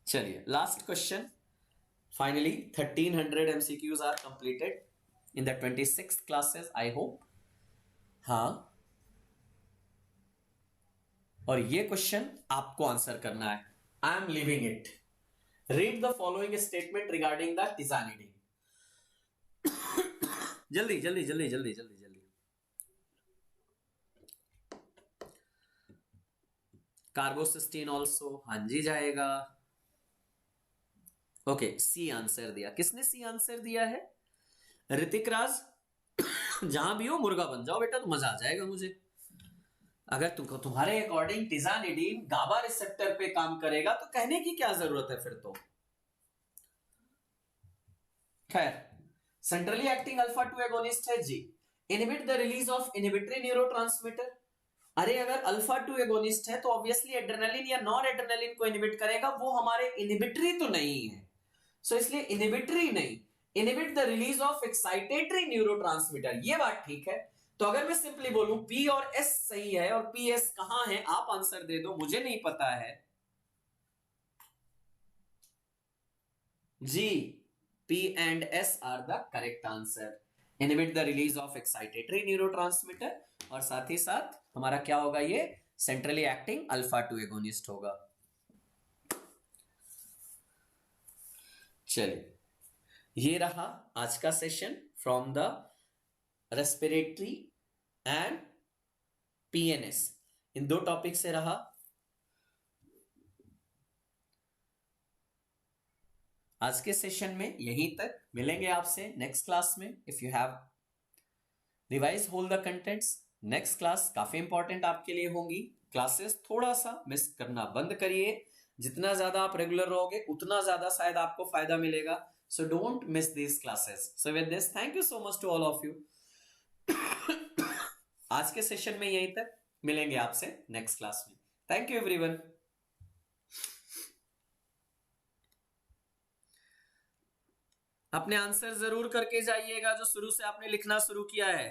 चलिए last question, finally 1300 MCQs are completed in the 26 classes, I hope. हाँ, और ये क्वेश्चन आपको आंसर करना है। I am leaving it. Read the following statement regarding the tizanidine. जल्दी जल्दी जल्दी जल्दी जल्दी जल्दी। कार्बोसिस्टीन ऑल्सो, हाँ जी जाएगा। ओके, सी आंसर दिया। किसने सी आंसर दिया है? ऋतिक राज। जहां भी हो मुर्गा बन जाओ बेटा, तो मजा आ जाएगा मुझे। अगर तुमको तुम्हारे अकॉर्डिंग टिजानिडीन गाबा रिसेप्टर पे काम करेगा तो कहने की क्या जरूरत है फिर तो। खैर, सेंट्रली एक्टिंग अल्फा 2 एगोनिस्ट है जी, inhibit the release of inhibitory neurotransmitter. अरे अगर अल्फा 2 एगोनिस्ट है तो ऑब्वियसली एड्रेनालिन या नॉन एड्रेनालिन को इनहिबिट करेगा, वो हमारे इनहिबिटरी तो नहीं है, सो इसलिए इनहिबिटरी नहीं, inhibit the release of excitatory neurotransmitter, ये बात ठीक है। तो अगर मैं सिंपली बोलूं पी और एस सही है, और पी एस कहां है, आप आंसर दे दो, मुझे नहीं पता है जी। P and S are the correct answer, inhibit the release of excitatory neurotransmitter, और साथ ही साथ हमारा क्या होगा, ये सेंट्रली एक्टिंग अल्फा 2 एगोनिस्ट होगा। चलिए, ये रहा आज का session from the respiratory and PNS, इन दो टॉपिक से रहा। आज के सेशन में यहीं तक, मिलेंगे आपसे नेक्स्ट क्लास में। If you have revise whole the contents, next class काफी इंपॉर्टेंट आपके लिए होंगी। क्लासेस थोड़ा सा मिस करना बंद करिए, जितना ज्यादा आप रेगुलर रहोगे उतना ज्यादा शायद आपको फायदा मिलेगा। So don't miss this classes. So with this, thank you so much to all of you. आज के सेशन में यहीं तक, मिलेंगे आपसे नेक्स्ट क्लास में। Thank you everyone. अपने आंसर जरूर करके जाइएगा जो शुरू से आपने लिखना शुरू किया है।